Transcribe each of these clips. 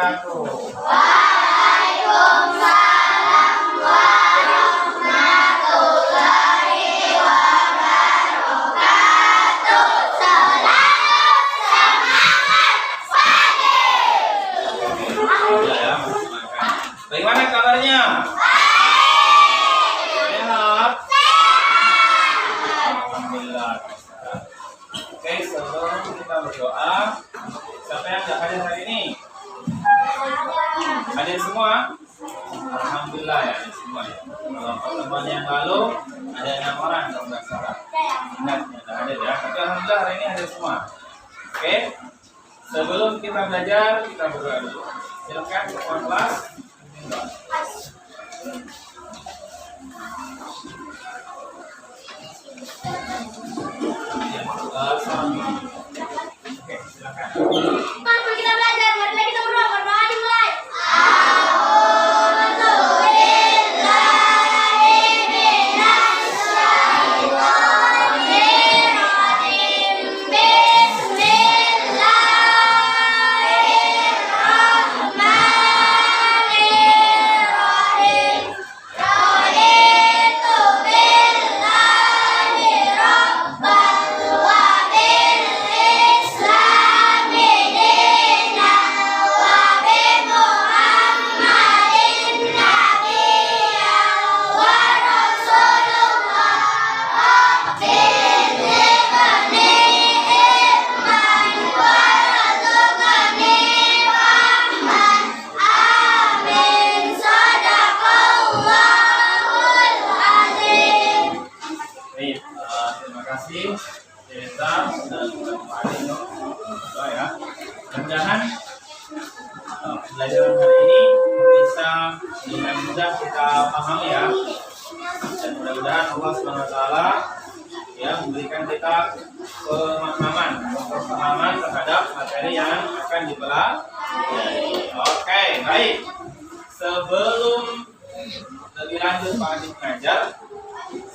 wabarakatuh. Waalaikumsalam warahmatullahi wabarakatuh. Selalu semangat pagi. Ya, ya, masih makan. Bagaimana kabarnya? Sehat? Alhamdulillah. Oke, sebelum kita berdoa, siapa yang nggak hadir hari ini? Hadir semua? Alhamdulillah ya, hadir semua ya. Kalau pertemuan yang lalu ada 6 orang kalau nggak salah. Ingat, nggak hadir ya. Tapi alhamdulillah hari ini hadir semua. Oke, sebelum kita belajar, kita berdoa dulu. Silakan ketua kelas. Oke, silakan. Mari kita belajar, mari kita berdoa, berdoa dimulai. A'udzu billahi minasy syaithanir rajim. Bismillahirrahmanirrahim. Raditu billahi rabban wa bil islami dinan wa bi Muhammadin nabiyyan wa rasulullah. Rabbi zidni ilman warzuqni fahman. Amin. Sadaqallahul azim. Baik, terima kasih Desa dan Pak Adino. Ya, mudah-mudahan pelajaran hari ini bisa dengan mudah kita pahami ya, dan mudah-mudahan Allah SWT ya memberikan kita pemahaman terhadap materi yang akan dipelajari. Oke, baik. Sebelum lebih lanjut Pak Adi mengajar,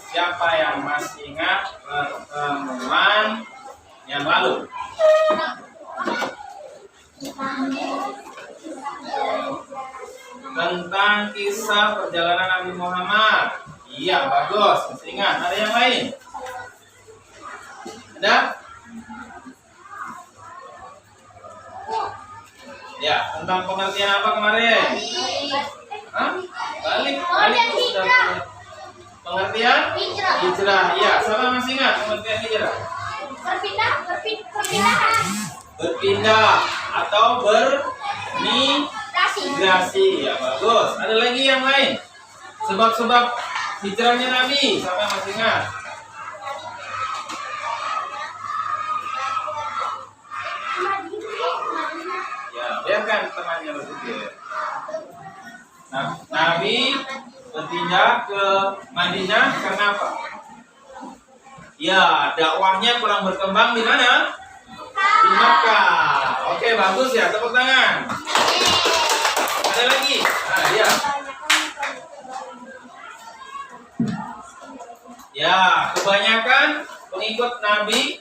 siapa yang masih ingat pertemuan yang lalu? Tentang kisah perjalanan Nabi Muhammad. Iya, bagus. Masih ingat. Ada yang lain? Ada? Ya, tentang pengertian apa kemarin? Hah? Balik itu sudah pengertian? Hijrah. Iya, siapa masih ingat pengertian hijrah? Perpindahan. Berpindah atau bermigrasi. Ya, bagus. Ada lagi yang lain? Sebab-sebab hijrahnya Nabi. Siapa yang masih ingat? Ya, biarkan temannya berpikir. Nabi berpindah ke Madinah karena apa? Ya, dakwahnya kurang berkembang di mana? Di Makkah. Oke, bagus ya, tepuk tangan. Ada lagi? Nah, ya. Ya, kebanyakan pengikut Nabi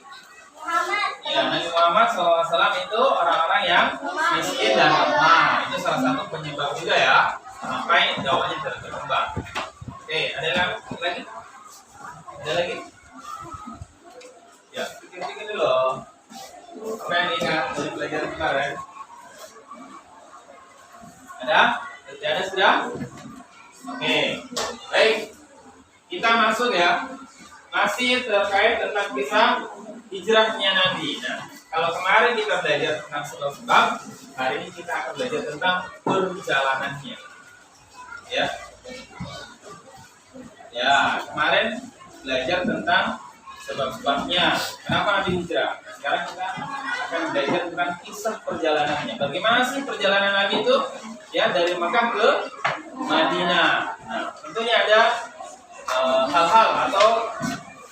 Nabi Muhammad SAW itu orang-orang yang miskin dan lemah. Itu salah satu penyebab juga ya sampai dakwahnya tidak berkembang. Oke, ada lagi? Ada lagi? Ya, pikir-pikir dulu. Apa yang ingat dari pelajaran kemarin? Ada? Tidak ada sudah? Oke, baik. Kita masuk ya. Masih terkait tentang kisah hijrahnya Nabi. Nah, kalau kemarin kita belajar tentang sebab-sebab, hari ini kita akan belajar tentang perjalanannya. Ya. Ya, kemarin belajar tentang sebab-sebabnya. Kenapa Nabi hijrah? Sekarang kita akan belajar tentang kisah perjalanannya. Bagaimana sih perjalanan Nabi itu? Ya, dari Makkah ke Madinah. Nah, tentunya ada hal-hal atau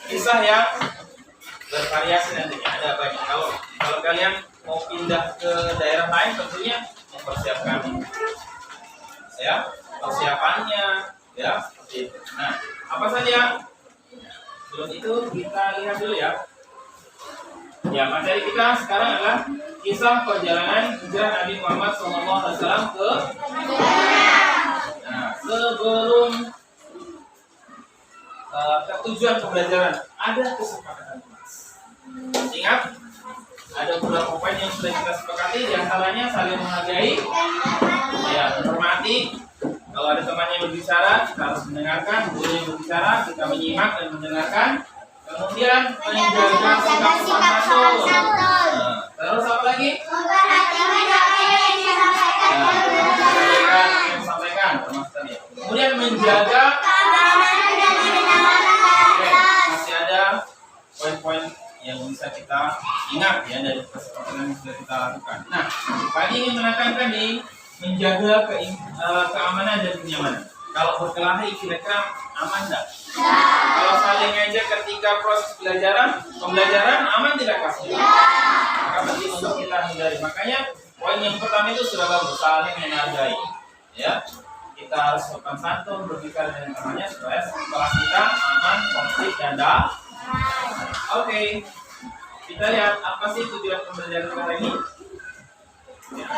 kisah yang bervariasi nantinya, ada banyak. Kalau kalian mau pindah ke daerah lain, tentunya mempersiapkan ya persiapannya ya seperti itu. Nah, apa saja? Sebelum itu kita lihat dulu ya. Ya, materi kita sekarang adalah kisah perjalanan hijrah Nabi Muhammad SAW ke sebelum ke tujuan pembelajaran ada kesepakatan. Ingat, ada beberapa poin yang sudah kita sepakati, di antaranya saling menghargai, ya, menghormati. Kalau ada temannya berbicara, kita harus mendengarkan. Gurunya berbicara, kita menyimak dan mendengarkan. Kemudian menjaga sikap sopan santun. Terus apa lagi? Sampaikan, termasuk tadi. Kemudian menjaga. Masih ada poin-poin yang bisa kita ingat ya dari kesepakatan yang sudah kita lakukan. Nah, Pak ingin menekankan di menjaga keamanan dan kenyamanan. Kalau berkelahi kira-kira aman tidak? Kalau saling ngejek ketika proses pembelajaran aman tidak kasih? Maka penting untuk kita hindari. Makanya poin yang pertama itu sudah bagus, saling menghargai. Ya, kita harus sopan santun berbicara dengan temannya supaya kelas kita aman, konflik dan damai. Oke, kita lihat apa sih tujuan pembelajaran kali ini? Ya.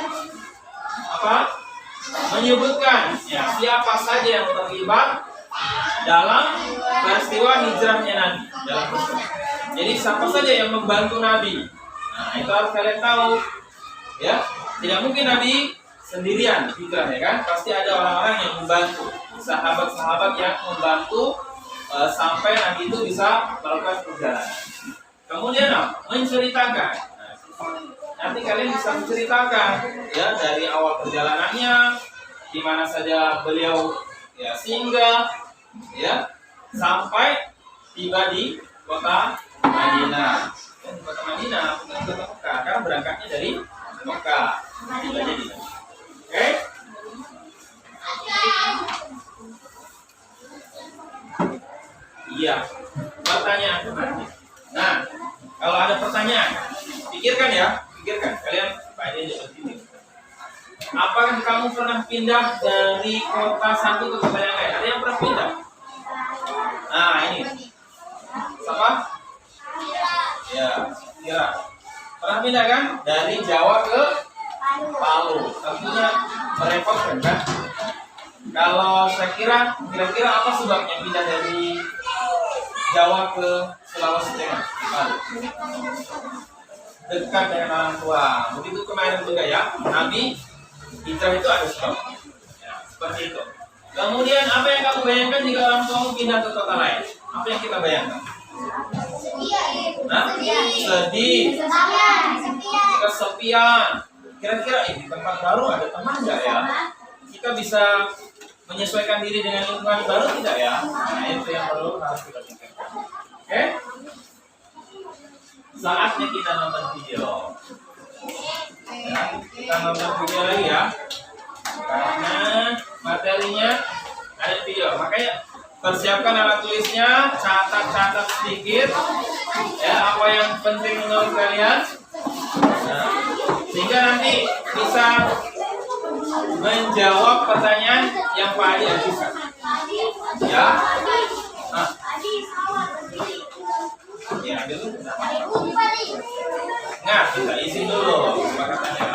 Apa? Menyebutkan ya siapa saja yang terlibat dalam peristiwa hijrahnya Nabi dalam peristiwa. Jadi siapa saja yang membantu Nabi. Nah, itu harus kalian tahu. Ya, tidak mungkin Nabi sendirian hijrah ya kan? Pasti ada orang-orang yang membantu, sahabat-sahabat yang membantu sampai Nabi itu bisa melakukan perjalanan. Kemudian menceritakan. Nanti kalian bisa menceritakan ya dari awal perjalanannya, di mana saja beliau ya singgah, ya sampai tiba di kota Madinah. Dan kota Madinah bukan kota Mekah, karena berangkatnya dari Mekah. Tiba jadi. Oke? Iya. Pertanyaan nanti. Nah, kalau ada pertanyaan, pikirkan ya. Pikirkan, kalian Pak Edi seperti ini. Apakah kamu pernah pindah dari kota satu ke kota yang lain? Ada yang pernah pindah? Nah, ini. Siapa? Ya, kira. Pernah pindah kan? Dari Jawa ke Palu. Tentunya merepotkan kan? Kalau saya kira-kira apa sebabnya pindah dari Jawa ke Sulawesi Tengah? Palu. Dekat dengan orang tua. Begitu kemarin juga ya, Nabi hijrah itu ada sebab. Ya, seperti itu. Kemudian apa yang kamu bayangkan jika orang tuamu pindah ke kota lain? Apa yang kita bayangkan? Sedih, kesepian. Kira-kira di tempat baru ada teman nggak ya? Kita bisa menyesuaikan diri dengan lingkungan baru tidak ya? Nah, itu yang perlu harus kita pikirkan. Oke? Saatnya kita nonton video. Ya, kita nonton video lagi ya. Karena materinya ada video. Makanya persiapkan alat tulisnya, catat sedikit. Ya, apa yang penting menurut kalian. Nah, sehingga nanti bisa menjawab pertanyaan yang Pak Adi ajukan. Ya. Nah. Ya, dulu. Nah, kita isi dulu kesepakatannya.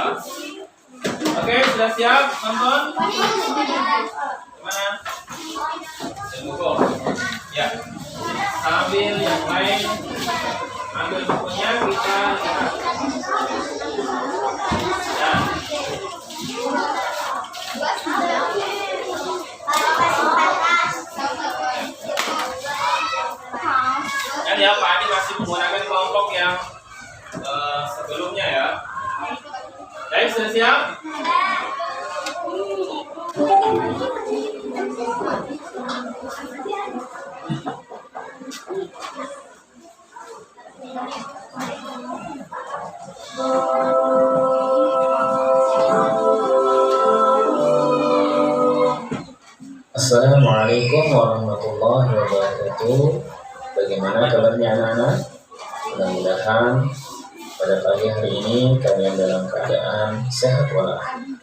Oke, sudah siap nonton? Gimana? Buku. Ya. Sambil yang lain ambil bukunya, kita lihat. Ya. Dan ya, Pak Adi masih menggunakan kelompok yang sebelumnya ya. Baik, sudah siap? Assalamualaikum warahmatullahi wabarakatuh. Bagaimana kabarnya anak-anak? Mudah-mudahan pada pagi hari ini kalian dalam keadaan sehat walafiat.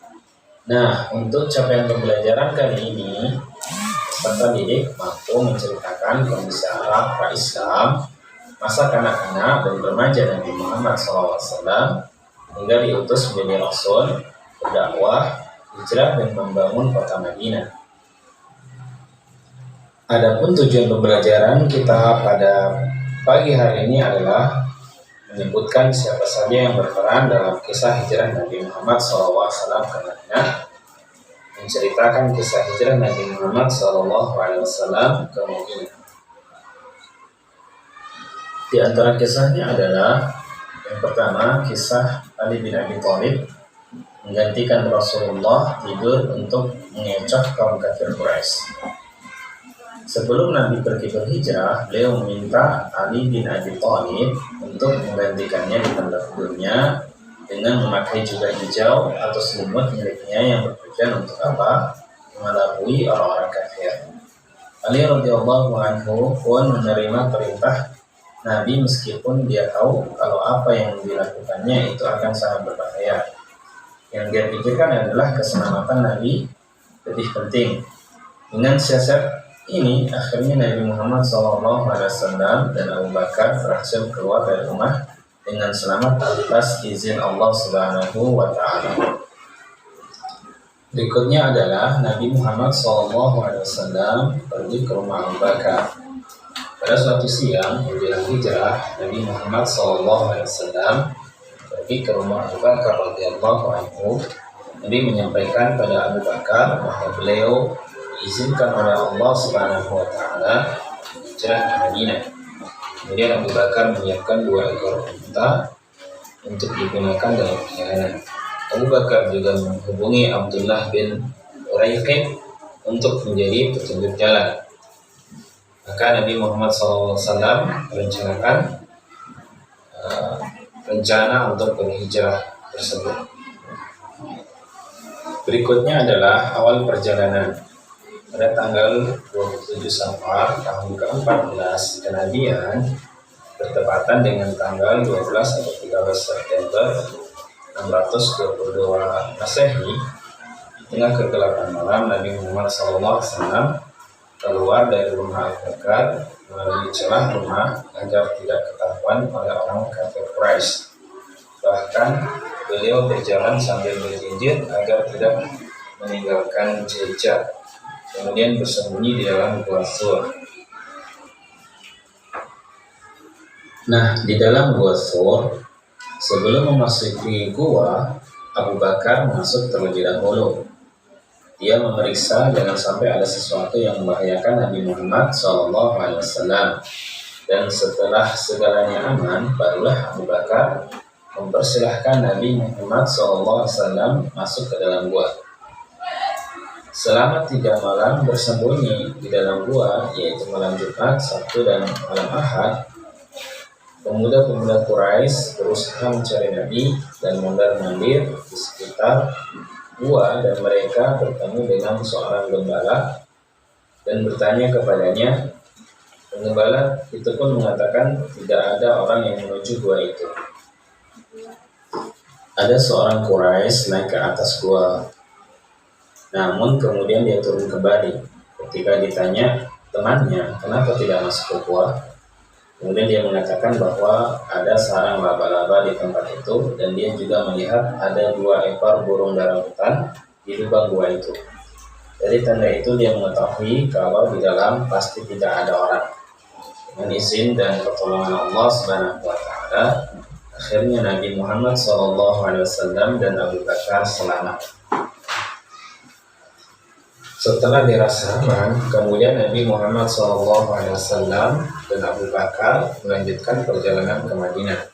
Nah, untuk capaian pembelajaran kali ini, peserta didik mampu menceritakan kondisi Arab pra-Islam, masa kanak-kanak dan remaja Nabi Muhammad SAW, hingga diutus menjadi rasul, berdakwah, hijrah dan membangun kota Madinah. Adapun tujuan pembelajaran kita pada pagi hari ini adalah menyebutkan siapa saja yang berperan dalam kisah hijrah Nabi Muhammad SAW ke Madinah, menceritakan kisah hijrah Nabi Muhammad SAW ke Madinah. Di antara kisahnya adalah yang pertama, kisah Ali bin Abi Thalib menggantikan Rasulullah tidur untuk mengecoh kaum kafir Quraisy. Sebelum Nabi pergi berhijrah, beliau meminta Ali bin Abi Thalib untuk menggantikannya di tempat tidurnya dengan memakai jubah hijau atau selimut miliknya yang bertujuan untuk apa? Mengelabui orang-orang kafir. Ali radhiyallahu anhu pun menerima perintah Nabi meskipun dia tahu kalau apa yang dilakukannya itu akan sangat berbahaya. Yang dia pikirkan adalah keselamatan Nabi lebih penting. Dengan siasat ini, akhirnya Nabi Muhammad SAW dan Abu Bakar berhasil keluar dari rumah dengan selamat atas izin Allah Subhanahu wa Ta'ala. Berikutnya adalah Nabi Muhammad SAW pergi ke rumah Abu Bakar. Pada suatu siang menjelang hijrah, Nabi Muhammad SAW pergi ke rumah Abu Bakar radhiyallahu anhu. Nabi menyampaikan pada Abu Bakar bahwa beliau diizinkan oleh Allah Subhanahu wa Ta'ala hijrah ke Madinah. Kemudian Abu Bakar menyiapkan 2 ekor unta untuk digunakan dalam perjalanan. Abu Bakar juga menghubungi Abdullah bin Uraiqib untuk menjadi petunjuk jalan. Maka Nabi Muhammad SAW merencanakan rencana untuk berhijrah tersebut. Berikutnya adalah awal perjalanan. Pada tanggal 27 Safar tahun ke-14 kenabian bertepatan dengan tanggal 12 atau 13 September 622 Masehi, di tengah kegelapan malam Nabi Muhammad SAW keluar dari rumah Abu Bakar melalui celah rumah agar tidak ketahuan oleh orang kafir Quraisy. Bahkan beliau berjalan sambil berjinjit agar tidak meninggalkan jejak. Kemudian bersembunyi di dalam gua Sur. Nah, di dalam gua Sur, sebelum memasuki gua, Abu Bakar masuk terlebih dahulu. Dia memeriksa jangan sampai ada sesuatu yang membahayakan Nabi Muhammad SAW. Dan setelah segalanya aman, barulah Abu Bakar mempersilahkan Nabi Muhammad SAW masuk ke dalam gua. Selama 3 malam bersembunyi di dalam gua, yaitu malam Jumat, Sabtu, dan malam Ahad, pemuda-pemuda Quraisy berusaha mencari Nabi dan mondar-mandir di sekitar gua, dan mereka bertemu dengan seorang gembala dan bertanya kepadanya. Penggembala itu pun mengatakan tidak ada orang yang menuju gua itu. Ada seorang Quraisy naik ke atas gua. Namun kemudian dia turun kembali. Ketika ditanya temannya kenapa tidak masuk ke gua, kemudian dia mengatakan bahwa ada sarang laba-laba di tempat itu dan dia juga melihat ada 2 ekor burung darah-hutan di lubang gua itu. Dari tanda itu dia mengetahui kalau di dalam pasti tidak ada orang. Dengan izin dan pertolongan Allah Subhanahu wa Ta'ala, akhirnya Nabi Muhammad SAW dan Abu Bakar selamat. Setelah dirasa aman, kemudian Nabi Muhammad SAW dan Abu Bakar melanjutkan perjalanan ke Madinah.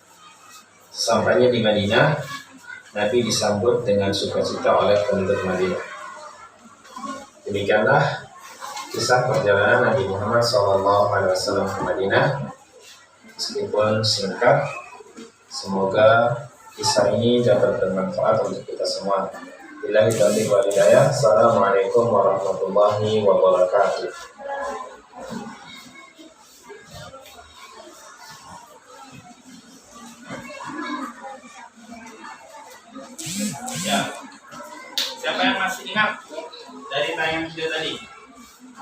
Sampainya di Madinah, Nabi disambut dengan sukacita oleh penduduk Madinah. Demikianlah kisah perjalanan Nabi Muhammad SAW ke Madinah. Meskipun singkat, semoga kisah ini dapat bermanfaat untuk kita semua. Billahi taufiq wal hidayah. Assalamualaikum warahmatullahi wabarakatuh. Ya, siapa yang masih ingat dari tayangan video tadi?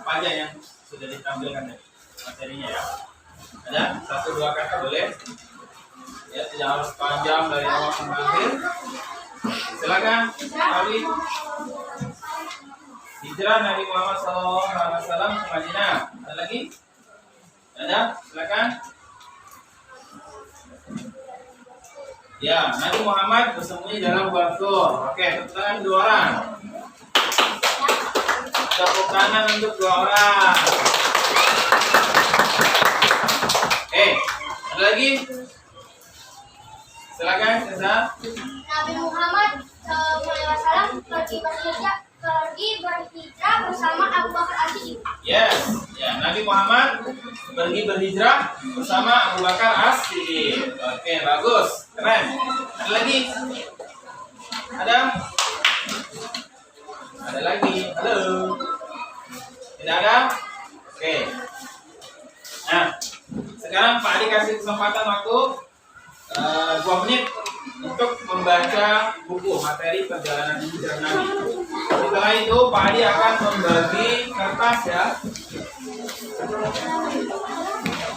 Apa aja yang sudah ditampilkan tadi materinya ya? Ada 1-2 kata boleh? Ya, tidak harus panjang dari awal sampai akhir. Silakan, Nabi. Hijrah Nabi Muhammad SAW ke Madinah. Ada lagi? Ada? Silakan. Ya, Nabi Muhammad bersembunyi dalam gua Tur. Oke, tepuk tangan 2 orang. Tepuk tangan untuk 2 orang. Ada lagi? Silakan, Cesar. Nabi Muhammad SAW pergi berhijrah bersama Abu Bakar As-Siddiq. Yes, ya, Nabi Muhammad pergi berhijrah bersama Abu Bakar As-Siddiq. Oke, bagus, keren. Ada lagi? Ada? Ada lagi? Halo? Tidak ada? Oke. Nah, sekarang Pak Adi kasih kesempatan waktu 2 menit untuk membaca buku materi perjalanan hijrah Nabi. Setelah itu Pak Adi akan membagi kertas ya.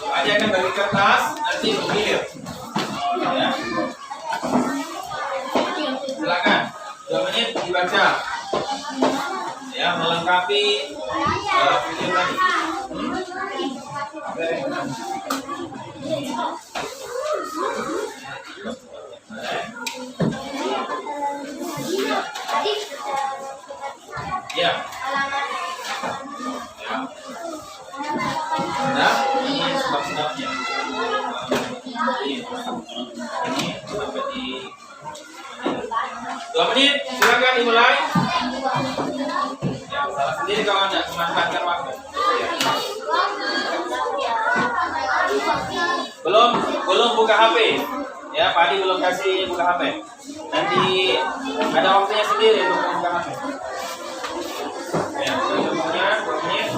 Pak Adi akan bagi kertas nanti bergilir. Ya. Silakan 2 menit dibaca. Ya, melengkapi video tadi. Ya. Nah, ini sebab-sebabnya. Ini sampai di 2 menit, silakan dimulai. Ya, salah sendiri kalau Anda memanfaatkan waktu. Ya. Belum buka HP. Ya, Pak Adi belum kasih buka HP. Nanti ada waktunya sendiri untuk buka HP. Ya, waktunya 2 menit.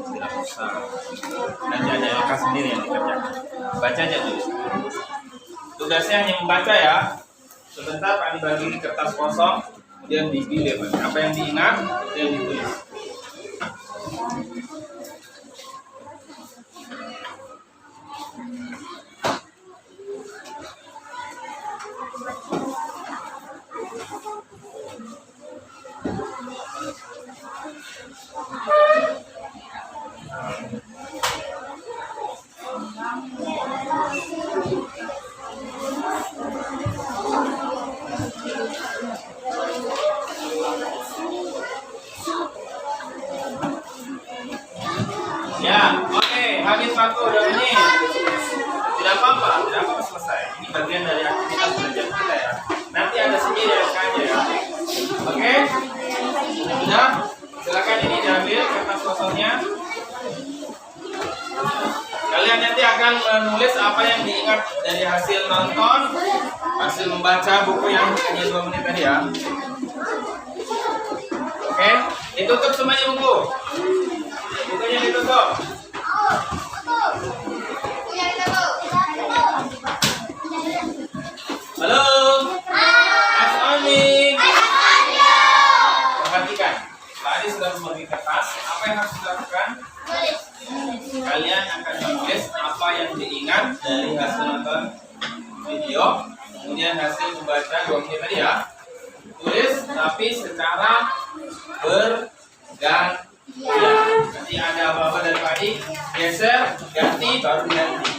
Tidak usah. Nanti ada LK sendiri yang dikerjakan. Baca aja dulu. Tugasnya hanya membaca ya. Sebentar Pak dibagi kertas kosong, kemudian dipilih apa yang diingat, dan ditulis. Ya, oke, habis waktu udah ini. Tidak apa-apa selesai. Ini bagian dari aktivitas belajar kita ya. Nanti ada sendiri LK-nya ya. Oke? Sudah? Silakan ini diambil kertas kosongnya. Kalian nanti akan menulis apa yang diingat dari hasil nonton, hasil membaca buku yang hanya 2 menit tadi ya. Oke? Ditutup semuanya buku. Bukunya ditutup. Halo. Assalamualaikum. Perhatikan. Tadi sudah membagi kertas. Apa yang harus dilakukan? Kalian akan menulis apa yang diingat dari hasil nonton video, kemudian hasil membaca 2 menit tadi ya. Tulis tapi secara bergantian. Nanti ada apa-apa dari padi, geser, ganti, baru ganti.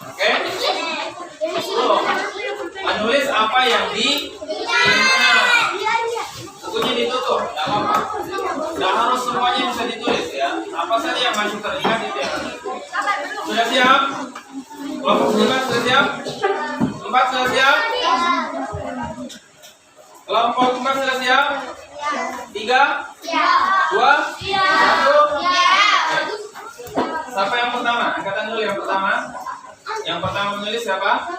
Oke? Menulis apa yang diingat. Bukunya ditutup, tidak apa-apa. Tidak harus semuanya bisa ditulis ya. Apa saja yang masih teringat itu ya. Sudah siap? Kelompok Kelompok 4 sudah siap? 3, 2, 1. Siapa yang pertama? Angkatan dulu yang pertama. Yang pertama menulis siapa?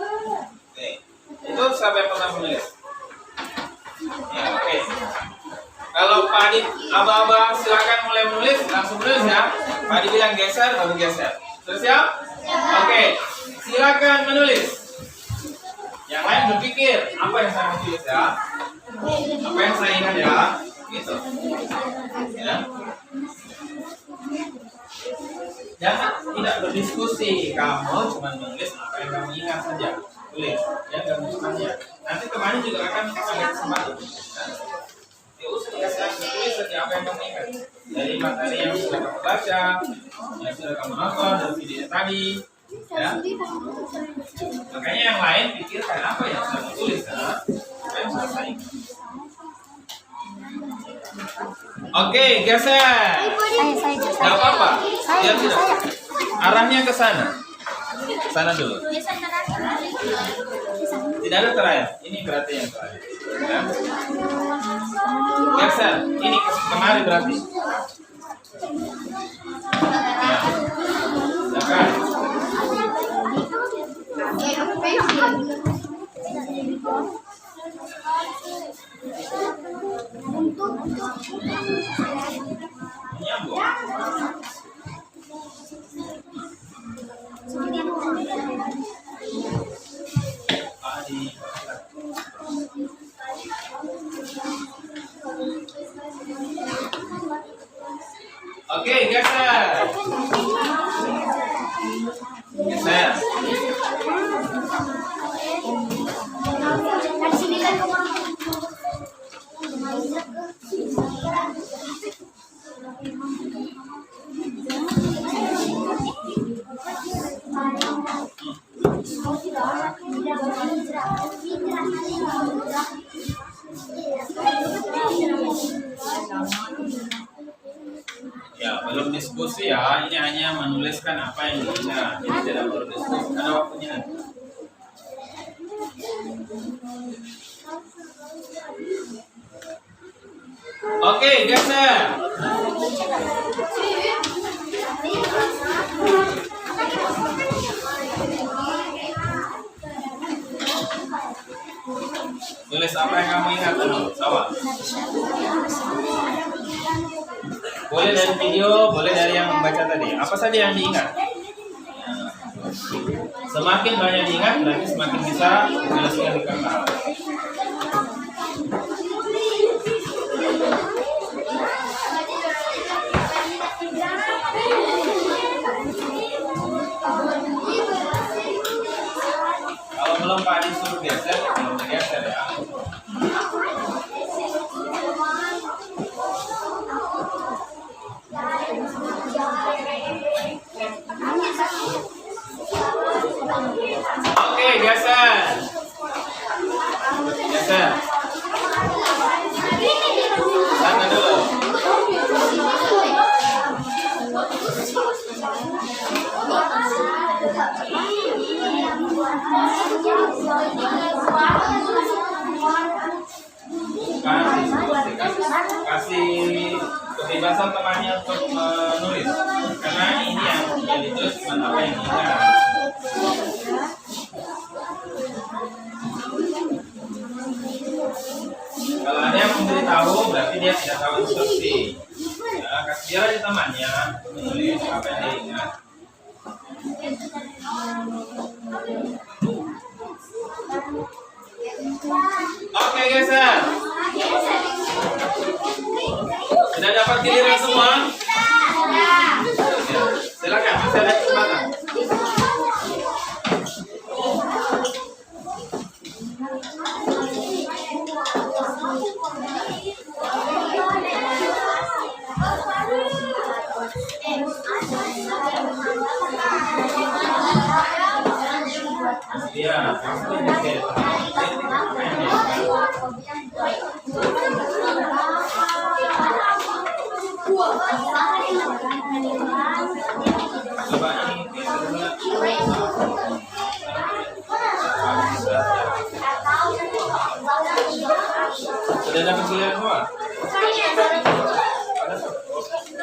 Oke. Itu siapa yang pertama menulis? Ya, oke. Kalau Pak Adi, aba-aba silakan mulai menulis, langsung menulis ya. Pak Adi bilang geser, baru geser. Sudah siap? Oke. Silakan menulis. Yang lain berpikir, apa yang saya mau tulis ya? Apa yang saya ingat ya? Gitu. Ya. Jangan tidak berdiskusi, kamu cuma menulis apa yang kamu ingat saja. Tulis, ya nggak bukannya. Nanti temannya juga akan ada kesempatan. Ya usah dikasih tulis saja apa yang kamu ingat dari materi yang sudah kamu baca, yang sudah kamu nonton dari video tadi. Ya. Makanya yang lain pikirkan apa yang sudah kamu tulis, ya. Apa yang sudah saya ingat. Oke, geser. Gak apa-apa. Biar tidak. Arahnya ke sana. Sana dulu. Tidak ada terakhir. Ini berarti yang terakhir. Ya. Geser. Ini kemari berarti. Ya. Silakan. Menyambung. Oke, geser. Geser. Ya, belum diskusi ya. Ini hanya menuliskan apa yang diingat. Jadi tidak perlu diskusi. Ada waktunya. Oke, geser. Tulis apa yang kamu ingat dulu, sama. Boleh dari video, boleh dari yang membaca tadi. Apa saja yang diingat. Semakin banyak diingat, berarti semakin bisa menuliskan di kertas. Kalau belum Pak Adi suruh geser, belum geser ya. Oke, geser. Geser. Sana dulu. Kasih kebebasan temannya untuk menulis, karena ini yang ditulis cuma apa yang diingat. Kalau ada yang memberitahu berarti dia tidak tahu instruksi. Ya, kasih dia aja temannya menulis apa yang dia ingat. Oke, geser. Sudah dapat giliran semua? Silakan, masih ada kesempatan. Ya, coba ini Sudah dapat giliran semua?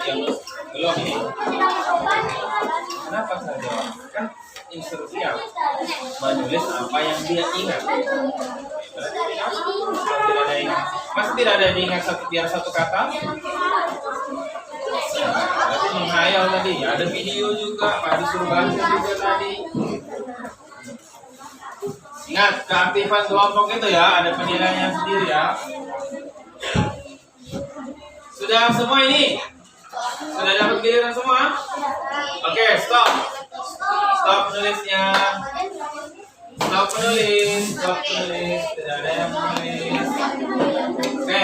Yang belum ini. Kenapa saya jawab? Kan instruksi yang menulis apa yang dia ingat. Tidak ada yang masih tidak ada yang ingat biar satu kata. Berarti menghayal tadi. Ada video juga, Pak disuruh baca juga tadi. Ingat keaktifan kelompok itu ya, ada penilaiannya sendiri ya. Sudah semua ini? Sudah dapat giliran semua? Oke, stop. Stop menulisnya. Stop menulis. Stop menulis. Tidak ada yang menulis. Oke.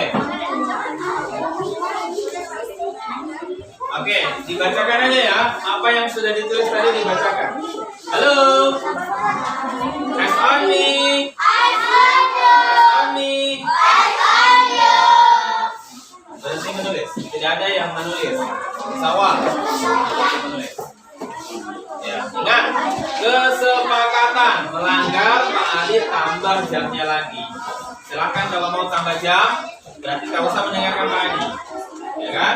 Oke, dibacakan aja ya. Apa yang sudah ditulis tadi dibacakan. Halo. Eyes on me. Eyes on me. Berhenti menulis. Tidak ada yang menulis. Sawah. Menulis. Ya, ingat kesepakatan melanggar Pak Adi tambah jamnya lagi. Silakan kalau mau tambah jam, berarti nggak usah mendengarkan Pak Adi, ya kan?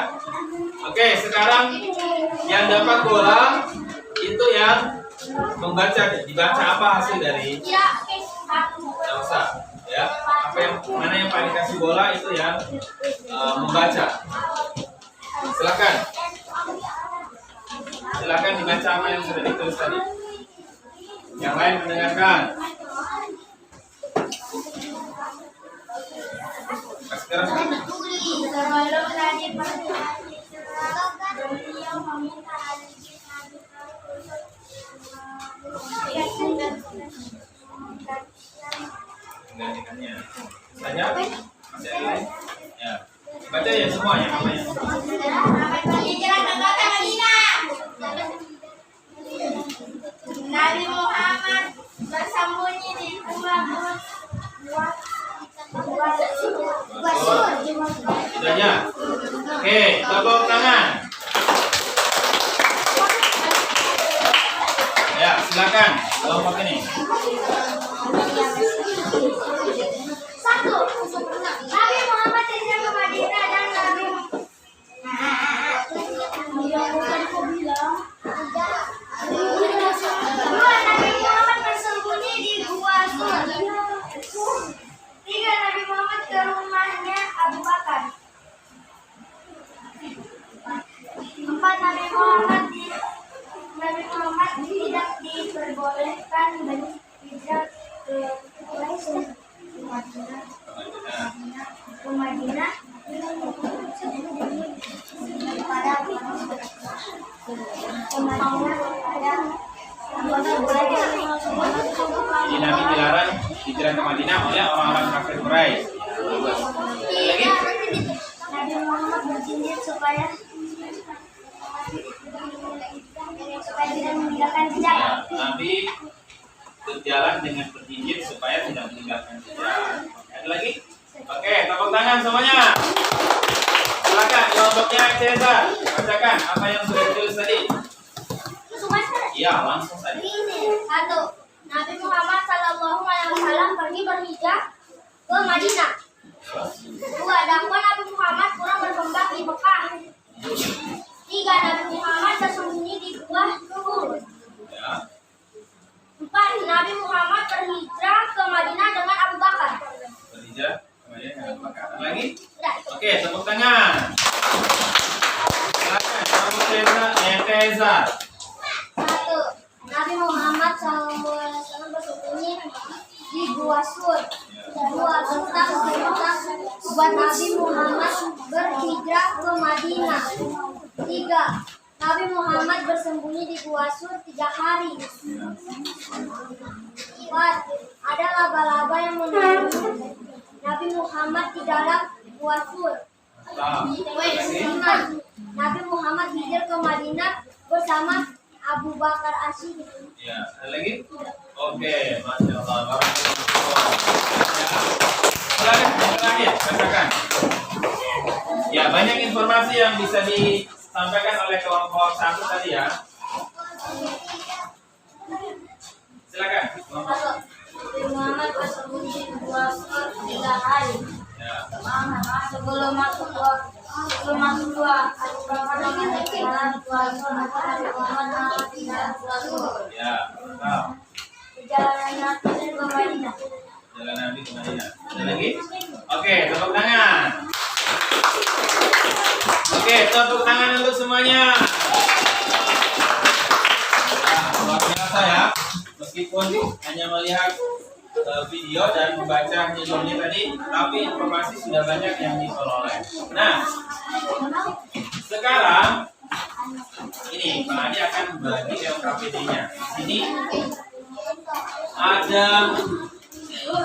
Oke, sekarang yang dapat bola itu yang membaca, dibaca apa hasil dari? Nggak usah, ya. Apa yang mana yang Pak Adi kasih bola itu yang membaca. Silakan. Silakan dibaca apa yang sudah ditulis tadi. Yang lain mendengarkan. Sekarang gantikannya. Tanya? Masih ada lain? Ya. Baca ya semuanya namanya. Nabi Muhammad bersembunyi di Sudahnya? Oke, tepuk tangan. Ya, silakan kelompok ini. Satu, Nabi Muhammad hijrah ke Madinah dan Nabi Dua, Nabi Muhammad bersembunyi di Gua Sur. Tiga, Nabi Muhammad ke rumahnya Abu Bakar. Empat, Nabi Muhammad tidak diperbolehkan berhijrah ke Madinah Jadi Nabi dilarang hijrah ke Madinah oleh orang-orang kafir Quraisy. Lagi? Nabi Muhammad berjanji supaya tidak meninggalkan jejak. Ya, Nabi berjalan dengan berjinjit supaya tidak meninggalkan jejak. Ada lagi? Oke, tepuk tangan semuanya. Silakan kelompoknya Cesar, bacakan apa yang sudah ditulis tadi. Iya, langsung saja. Satu, Nabi Muhammad SAW pergi berhijrah ke Madinah. Dua, dakwah Nabi Muhammad kurang berkembang di Mekah. Tiga, Nabi Muhammad bersembunyi di Gua Sur. Ya. Empat, Nabi Muhammad berhijrah ke Madinah dengan Abu Bakar. Berhijrah kemudian dengan Bakar. Ada lagi? Sudah. Oke, tepuk tangan. Silakan kelompok Cesar. Satu, Nabi Muhammad SAW bersembunyi di Gua Sur. Dua, tentang buat Nabi Muhammad berhijrah ke Madinah. Tiga, Nabi Muhammad bersembunyi di Gua Sur 3 hari. Empat, ada laba-laba yang menemukan Nabi Muhammad di dalam Gua Sur. Lima, Nabi Muhammad hijrah ke Madinah bersama Abu Bakar As-Siddiq. Ya, ada lagi? Oke, Masya Allah. Silakan, yang terakhir, bacakan. Ya, banyak informasi yang bisa disampaikan oleh kelompok satu tadi ya. Silakan. Nabi Muhammad bersembunyi di Gua Sur 3 hari. Ya. Sebelum masuk dua Ya. Nah. perjalanan Nabi ke Madinah. Jalan Nabi ke Madinah. Ada lagi? Oke, tepuk tangan. Oke, tepuk tangan untuk semuanya. Nah, luar biasa ya. Meskipun hanya melihat video dan membaca judulnya tadi, tapi informasi sudah banyak yang diperoleh. Nah, sekarang ini Pak Adi akan bagi LKPD-nya. Di sini ada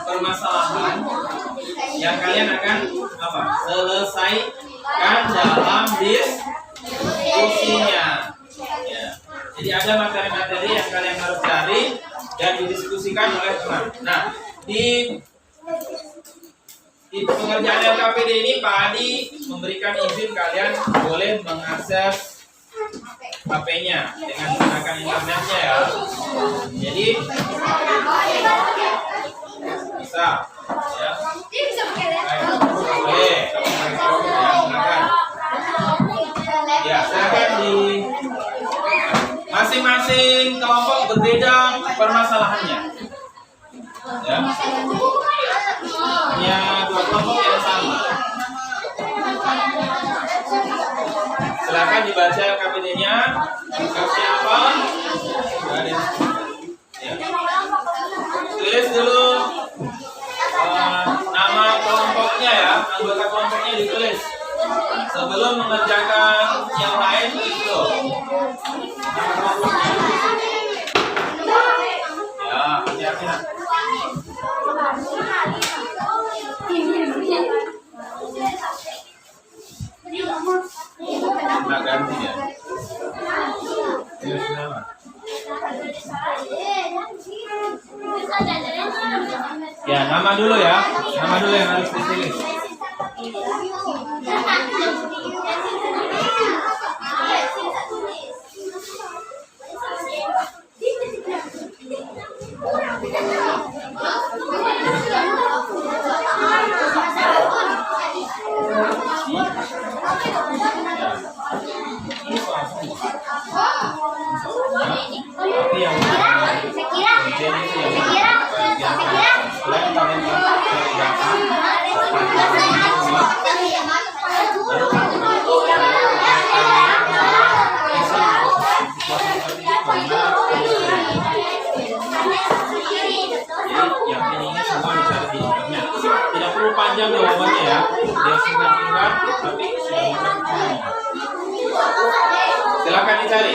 permasalahan yang kalian akan apa? Selesaikan dalam diskusinya. Ya. Jadi ada materi-materi yang kalian harus cari dan didiskusikan oleh teman. Nah, di pengerjaan LKPD ini Pak Adi memberikan izin kalian boleh mengakses HP-nya dengan menggunakan internetnya ya. Jadi bisa ya. Boleh. Ya, silakan di masing-masing kelompok berbeda permasalahannya. Ya. Hanya dua kelompok yang sama. Silakan dibaca LKPD-nya. Kasih apa? Ya. Tulis dulu nama kelompoknya ya, anggota kelompoknya ditulis. Sebelum mengerjakan yang lain itu. Ya, hati-hati. Nah, ganti ya. Tulis nama. Ya, nama dulu ya. Nama dulu yang harus ditulis. Tapi yang tidak perlu panjang jawabannya ya, dia singkat-singkat tapi sudah mudah. Silakan dicari.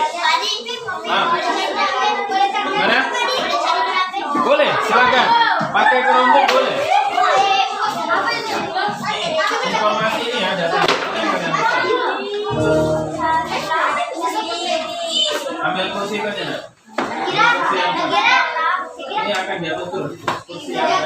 Mana? Boleh, silakan. Pakai kerombong boleh. Informasi ini ya, data yang kalian bisa. Ambil kursi kan ya? Kursi yang ini akan diatur turun. Kursi yang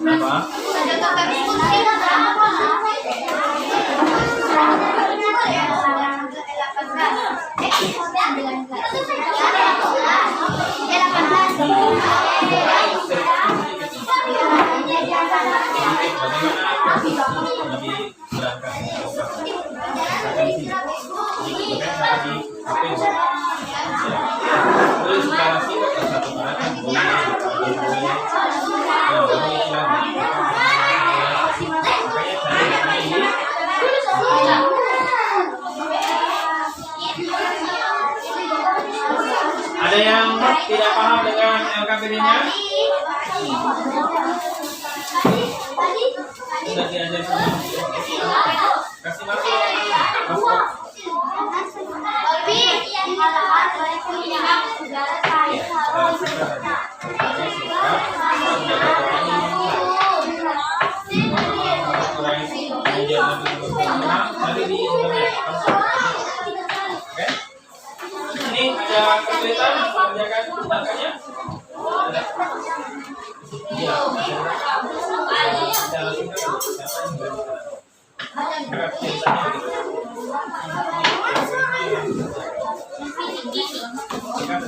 Kenapa? Ada yang tidak paham dengan LKPD-nya? Sudah diajar semua. Kasih masuk. Nanti di internet. Oke? Ini ada kesulitan mengerjakan tindakannya? Iya. ceritanya begitu. Kan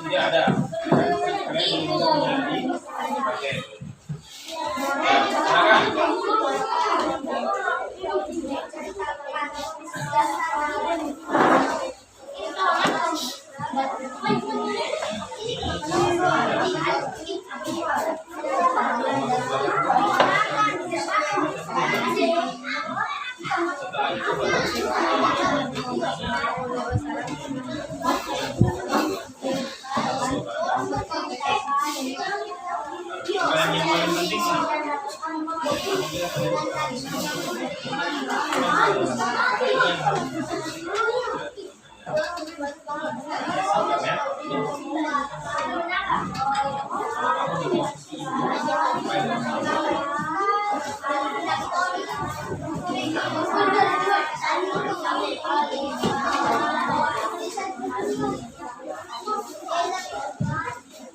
dia ada. Yang paling penting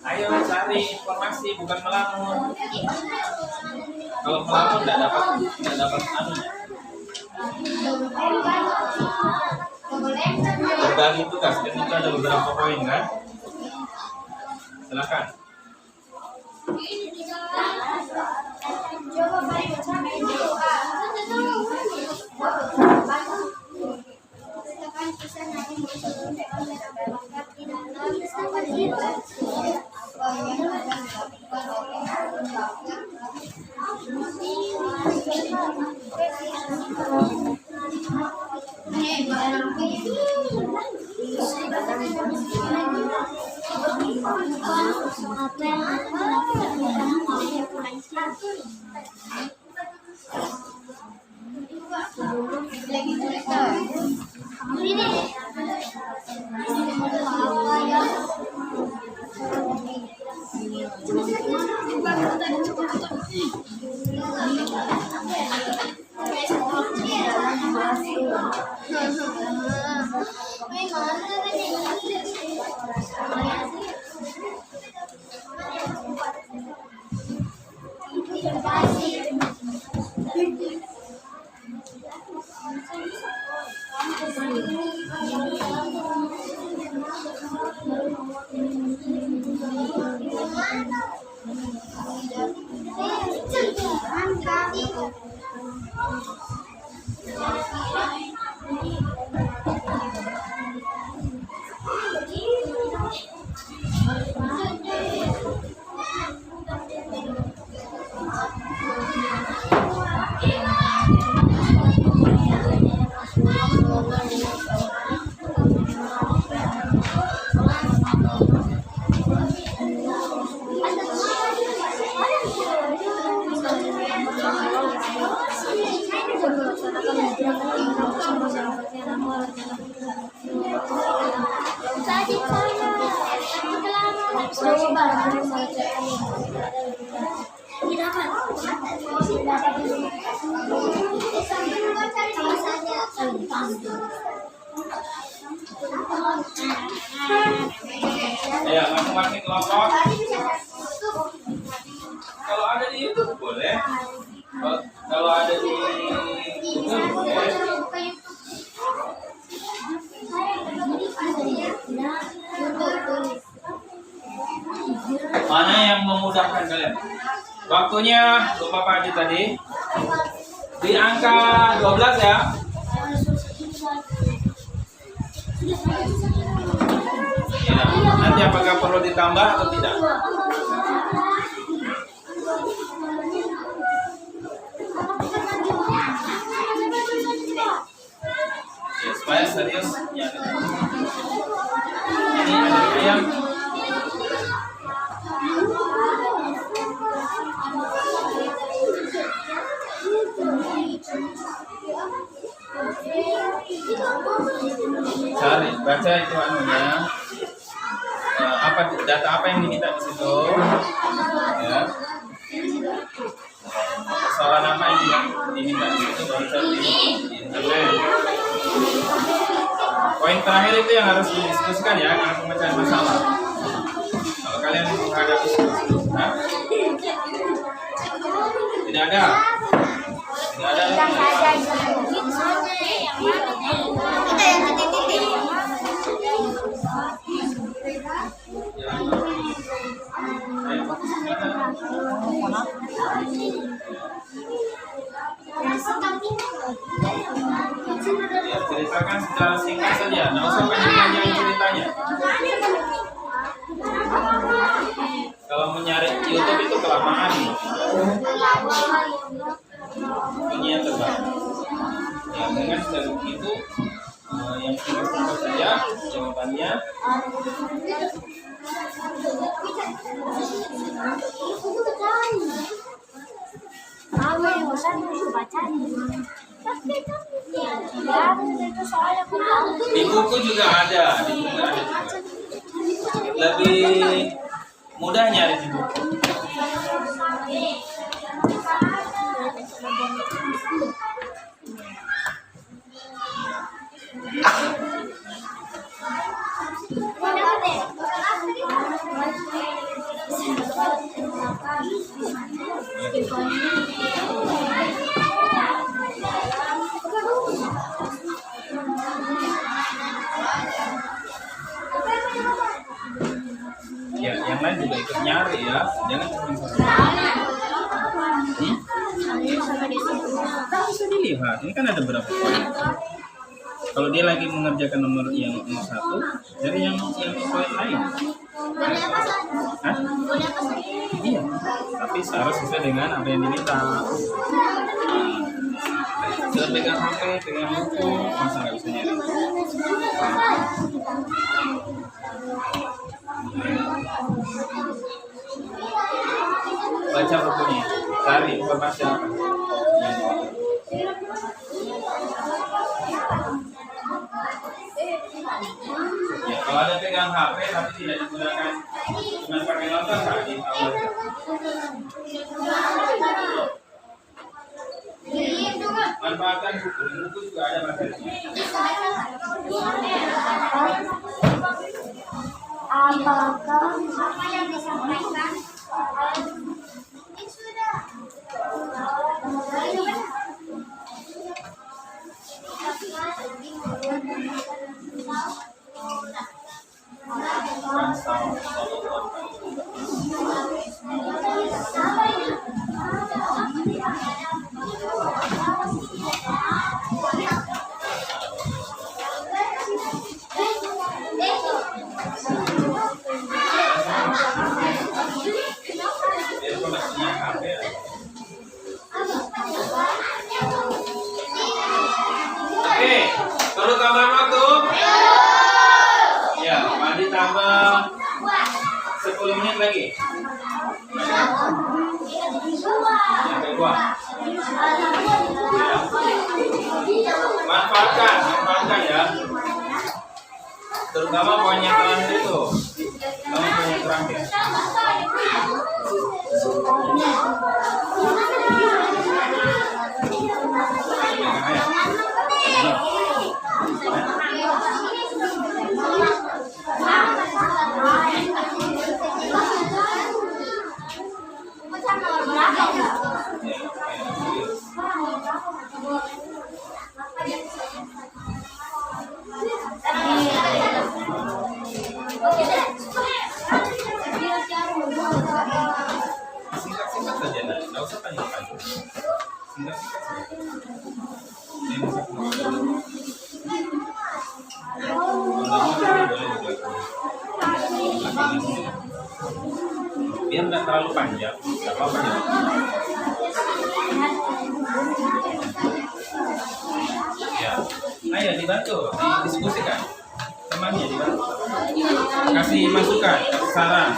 ayo cari informasi, bukan melamun. Kalau melamun tidak dapat anunya. Berbagi tugas, dan itu ada beberapa poin kan. Silakan. Ya, masing-masing kelompok. Kalau ada di YouTube boleh. Kalau ada di Google boleh. Mana yang memudahkan kalian? Waktunya lupa Pak Haji tadi. Di angka 12 ya. Ya, nanti apakah perlu ditambah atau tidak? Ya, supaya serius. Ya. Ini ada ayam. Cari, baca itu anunya. Apa data apa yang diminta di situ? Ya. Soal apa yang diminta di situ baru cari di internet. Poin terakhir itu yang harus didiskusikan ya, karena pemecahan masalah. Kalau kalian menghadapi Hah? Tidak ada. Tidak ada. Ya, ceritakan secara singkat saja, nggak usah panjang-panjang ceritanya. Kalau mencari YouTube itu kelamaan. Ini yang terbaik. Ya, dengan secara begitu, yang singkat-singkat saja jawabannya. Di buku juga ada, lebih mudah nyari di buku. Ya, yang lain juga ikut nyari ya, jangan cuma satu. Bisa dilihat, ini kan ada berapa poin. Kalau dia lagi mengerjakan nomor yang nomor 1, dari yang poin lain. Hah? Iya, tapi harus sesuai dengan apa yang diminta. Jangan pegang HP, pegang buku, masa nggak bisa nyari. Baca bukunya, cari informasi apa. Ya, kalau ada pegang HP tapi tidak digunakan, cuma pakai nonton nggak di awal. Manfaatkan buku, buku juga ada materinya. Apakah apa yang disampaikan? Sudah. Oke, perlu tambahan waktu? Ya, mandi tambah 10 menit lagi. Yang kedua. Manfaatkan ya. Terutama poin yang terakhir itu. Terutama poin yang terakhir. Singkat-singkat saja, nggak usah panjang-panjang. Singkat-singkat saja. Ini satu. Biar nggak terlalu panjang, nggak apa-apa ya. Ya, ayo dibantu, didiskusikan. Temannya dibantu. Kasih masukan, kasih saran.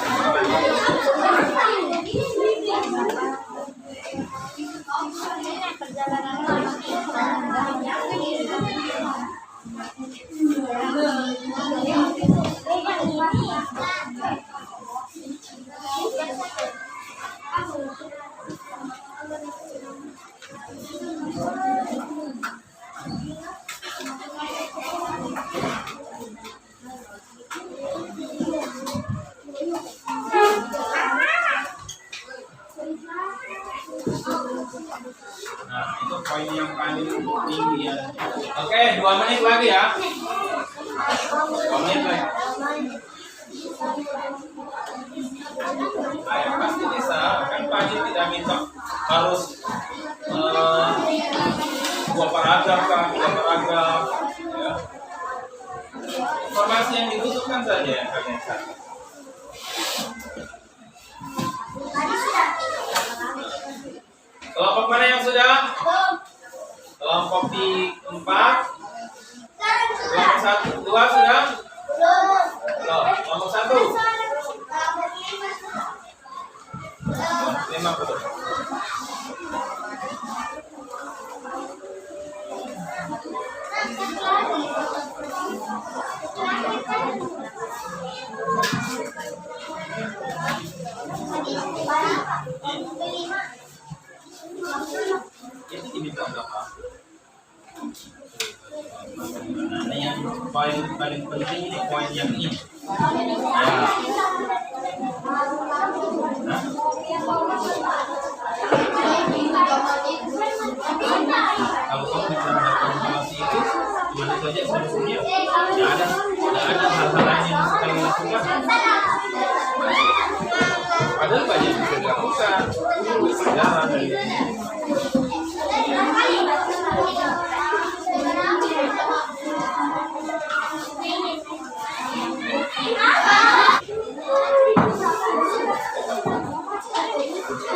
Nah, itu poin yang paling tinggi ya. Oke, 2 menit lagi ya. 2 menit lagi. Nah, ya, pasti bisa. Kan Pak Haji tidak minta harus 2 paragraf kan, 3 paragraf. Ya. Informasi yang dibutuhkan saja yang kalian cari. Kelompok mana yang sudah? Kelompok di 4. Kelompok 1, 2 sudah? Kelompok 1. 50. Itu diminta berapa? Nah, yang paling penting ini poin yang ini. Ya. Nah. Kalau kamu bisa mendapatkan informasi itu, gimana saja solusinya? Tidak ada hal-hal lain yang bisa kalian lakukan. Padahal banyak yang bisa dilakukan. Jalan dari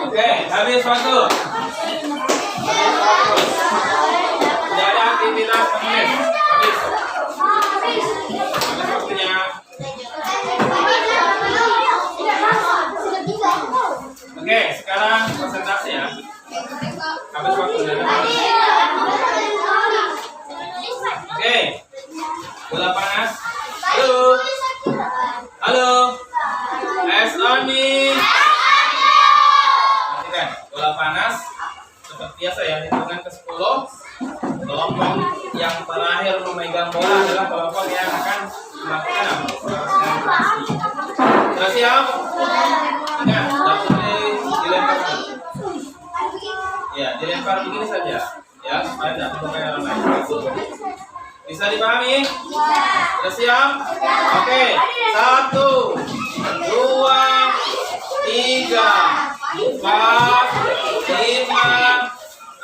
Oke, habis waktu. Tidak ada aktivitas menulis. Habis. Habis waktunya. Oke, sekarang konsentrasi ya. Habis waktunya. Oke. Bola panas. Halo. Halo. On me. Perhatikan, bola panas seperti biasa ya, hitungan ke 10. Kelompok yang terakhir memegang bola adalah kelompok yang akan melakukan konsentrasi. Sudah siap? Ingat, dilempar. Ya, dilempar begini saja. Ya, supaya tidak terbuka yang lain. Bisa dipahami? Sudah siap? Oke, 1, 2, 3, 4, 5,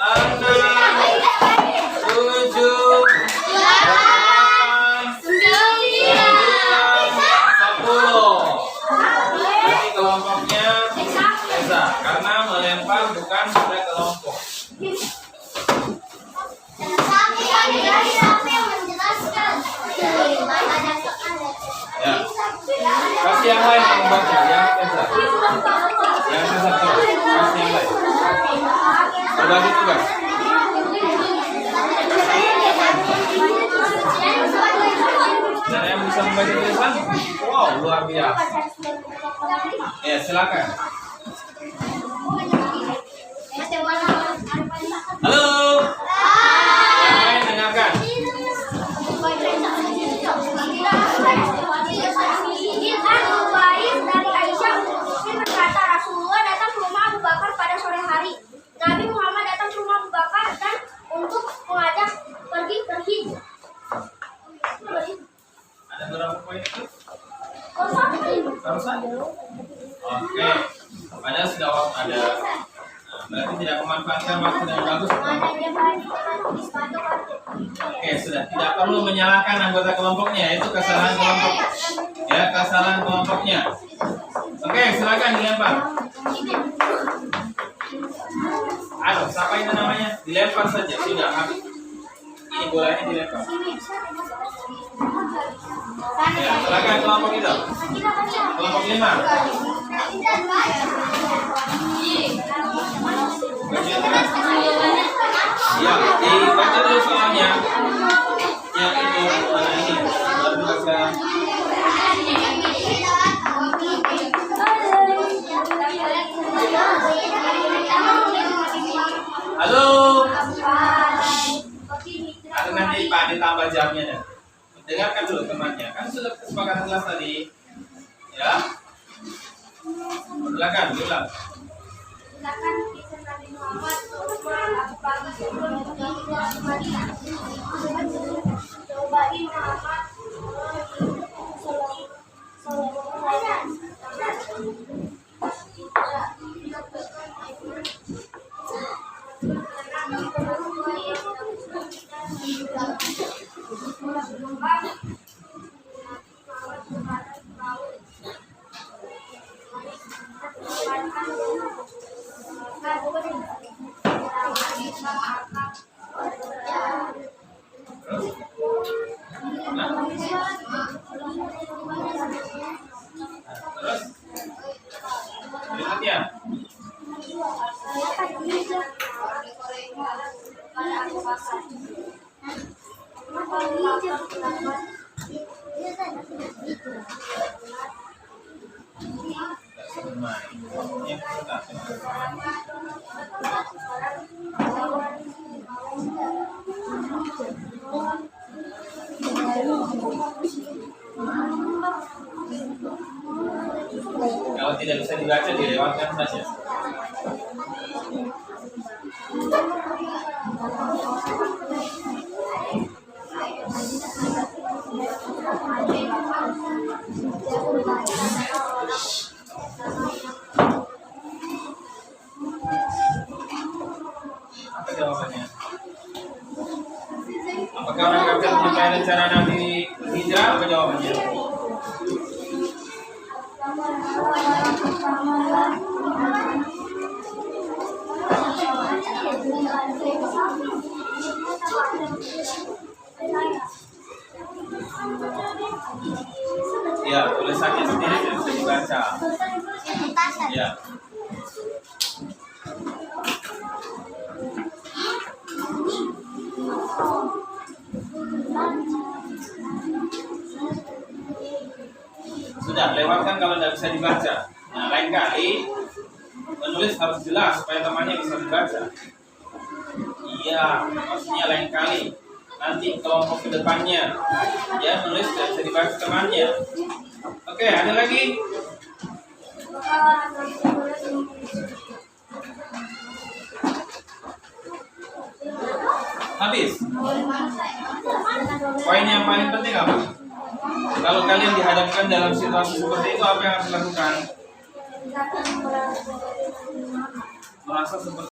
6, 7, 8, 9, 10. Jadi kelompoknya Esa, karena melempar bukan pada kelompok. Ya. Kasih yang lain yang baca, yang Esa. Yang Esa tahu. Kasih yang lain. Berbagi tugas. Dan yang bisa membaca tulisan, wow, luar biasa. Ya, silakan. Halo. Yang lain dengarkan. Dari Aisyah berkata, Rasulullah datang ke rumah Abu Bakar pada sore hari. Nabi Muhammad datang ke rumah Abu Bakar dan untuk mengajak pergi berhijrah. Ada berapa poin itu? Baru satu. Oke. Padahal sudah waktu ada. Berarti tidak memanfaatkan waktu yang bagus. Oke, sudah. Tidak perlu menyalahkan anggota kelompoknya. Itu kesalahan kelompok. Ya, kesalahan kelompoknya. Oke, silakan dilempar. Aduh, siapa itu namanya? Dilempar saja. Sudah habis. Ini bolanya dilempar. Ya, silakan kelompok itu. Kelompok 5. Ya, dibaca dulu soalnya. Yang itu mana ini? Baru baca. Halo. Ada nanti Pak ditambah jamnya ya. Dengarkan dulu temannya. Kan sudah kesepakatan kelas tadi. Ya. Silakan, bilang. Silakan kisah Nabi Muhammad Muhammad pagi sebelum pergi ke Madinah. Coba di Muhammad Terus berikutnya yang kalau tidak bisa dibaca dilewatkan saja. Apa jawabannya? Apakah orang kafir menyukai rencana Nabi hijrah? Apa jawabannya? Ya, tulisannya sendiri tidak bisa dibaca. Ya. Sudah, lewatkan kalau tidak bisa dibaca. Nah, lain kali menulis harus jelas supaya temannya bisa dibaca. Iya, maksudnya lain kali. Nanti kelompok kedepannya ya menulis tidak bisa dibaca temannya. Oke, ada lagi? Habis. Poin yang paling penting apa? Kalau kalian dihadapkan dalam situasi seperti itu, apa yang harus dilakukan? Merasa seperti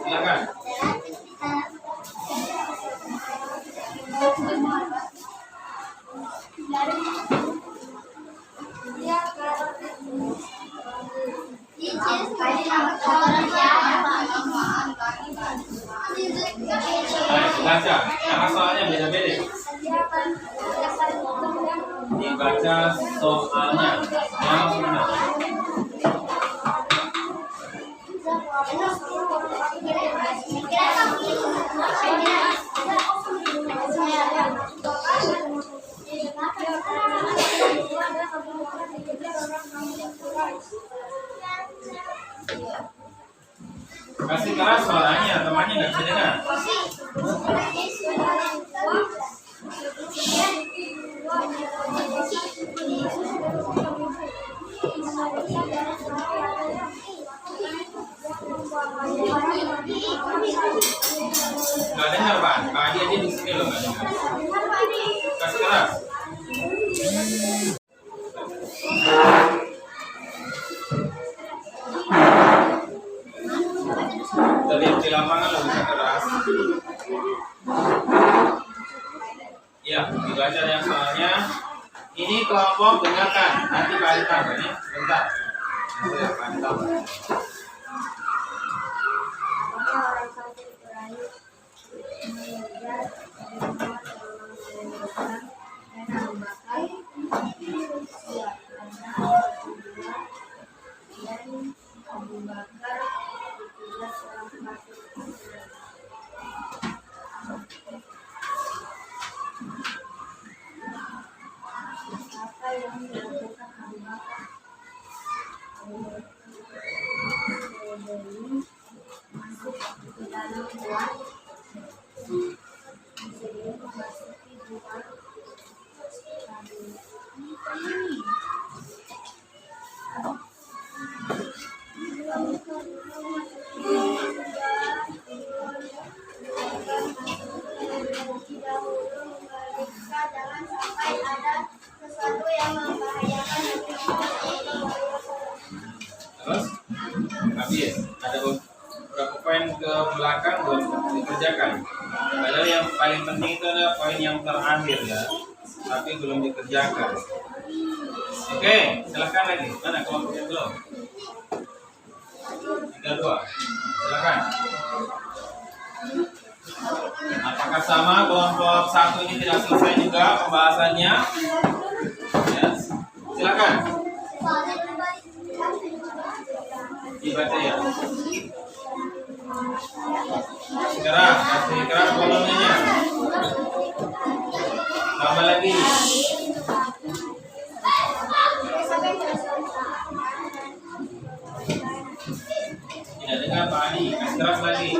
silakan. Baca, karena soalnya beda-beda. Dibaca soalnya yang benar. Kasih keras suaranya, temannya nggak bisa dengar. Nggak dengar, Pak. Pak dia di sini loh nggak dengar. Kasih keras. Terlihat di lapangan loh bisa keras. Ya, dibaca yang soalnya. Ini kelompok dengarkan. Nanti Pak Adi tambah ya. Bentar. Nanti Pak Adi tambah. paling penting itu adalah poin yang terakhir ya, tapi belum dikerjakan. Oke, silakan lagi. Mana kelompok yang belum? 32. Silakan. Apakah sama kelompok 1 ini tidak selesai juga pembahasannya? Ya, silakan. Dibaca ya. Sekarang kasih keras volumenya. Tambah lagi. Tidak dengar Pak Ali, kasih keras lagi.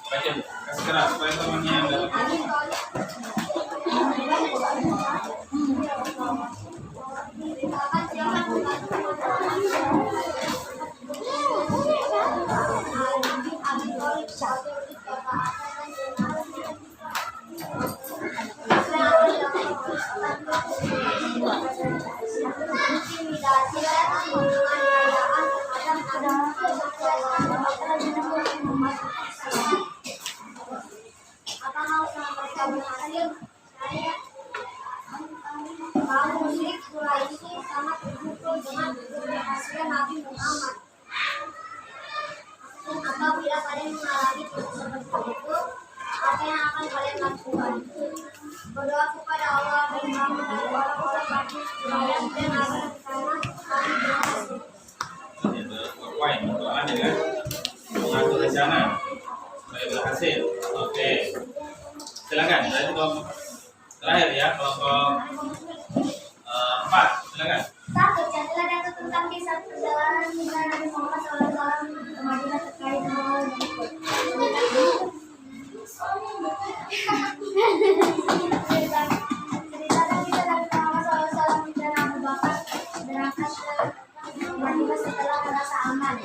Baca, kasih keras supaya temannya yang dapat. Apabila kalian mengalami seperti itu, apa yang akan kalian lakukan? Berdoa kepada Allah dan memohon orang-orang kalian dan agar karena kami berhasil. Poin doanya kan mengatur rencana supaya berhasil. Oke, silakan. Dari kelompok terakhir ya, kelompok 4. Silakan. Satu, carilah data tentang kisah perjalanan hijrah Nabi Muhammad SAW ke Madinah terkait hal berikut. Cerita dan kisah Nabi Muhammad SAW dan Abu Bakar berangkat ke Madinah setelah merasa aman.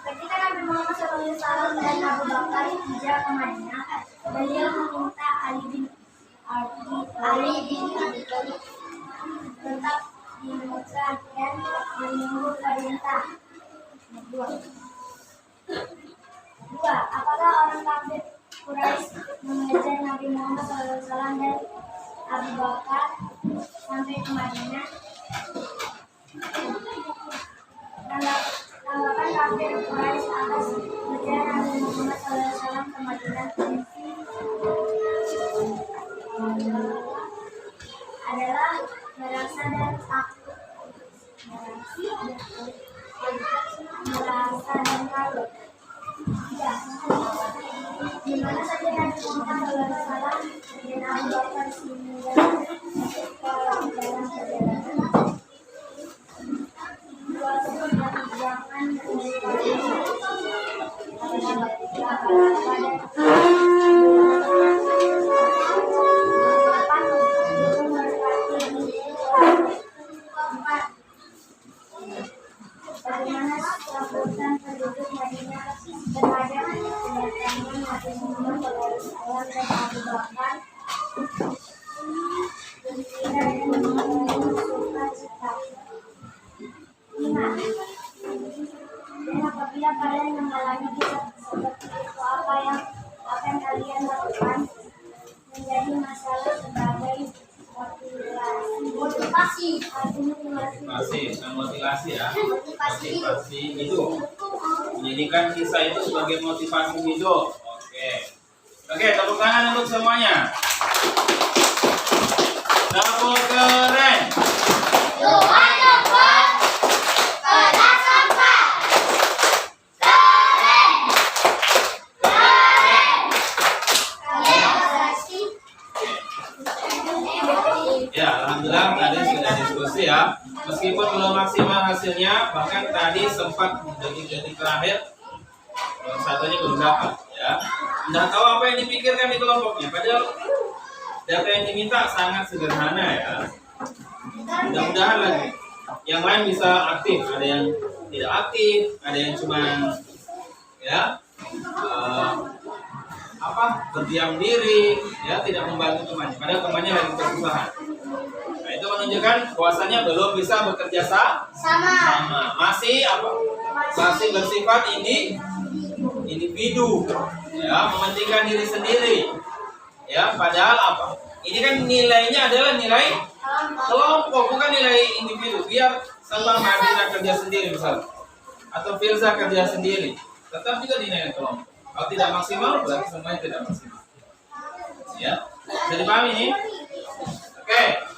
Ketika Nabi Muhammad SAW dan Abu Bakar hijrah ke Madinah, beliau meminta Ali bin Abi Thalib tetap di Mekah dan menunggu perintah. Dua, apakah orang kafir Quraisy mengejar Nabi Muhammad SAW dan Abu Bakar sampai ke Madinah? Tanggapan kafir Quraisy atas mengejar Nabi Muhammad SAW ke Madinah adalah merasa dan takut, merasa dan takut. Ya, di mana saja Nabi Muhammad SAW dan Abu Bakar meninggalkan dalam perjalanan. Dua sebut dan jangan bagaimana sambutan penduduk Madinah terhadap kedatangan Nabi Muhammad SAW dan Abu Bakar gembira dan mengalami sukacita. 5. Dan apabila kalian mengalami kisah seperti itu, apa yang akan kalian lakukan? Menjadi masalah sebagai motivasi ya. Motivasi hidup. Menjadikan kisah itu sebagai motivasi hidup. Oke, tepuk tangan untuk semuanya. Tepuk keren. Doa dapat pada sampai keren. Ya, alhamdulillah tadi sudah diskusi ya. Meskipun belum maksimal hasilnya, bahkan tadi sempat detik-detik terakhir satunya belum dapat ya. Tidak tahu apa yang dipikirkan di kelompoknya. Padahal data yang diminta sangat sederhana ya. Mudah-mudahan lagi yang lain bisa aktif. Ada yang tidak aktif, ada yang cuma ya berdiam diri, ya tidak membantu temannya. Padahal temannya lagi kesusahan. Nah, Itu menunjukkan bahwasanya belum bisa bekerja Sama. masih apa? Masih bersifat individu, ya, mementingkan diri sendiri, ya. Padahal apa? Ini kan nilainya adalah nilai kelompok, bukan nilai individu. Biar Salman Madinah kerja sendiri misalnya, atau Firza kerja sendiri, tetap juga dinilai kelompok. Kalau tidak maksimal, berarti semuanya tidak maksimal. Ya, bisa dipahami ini? Oke.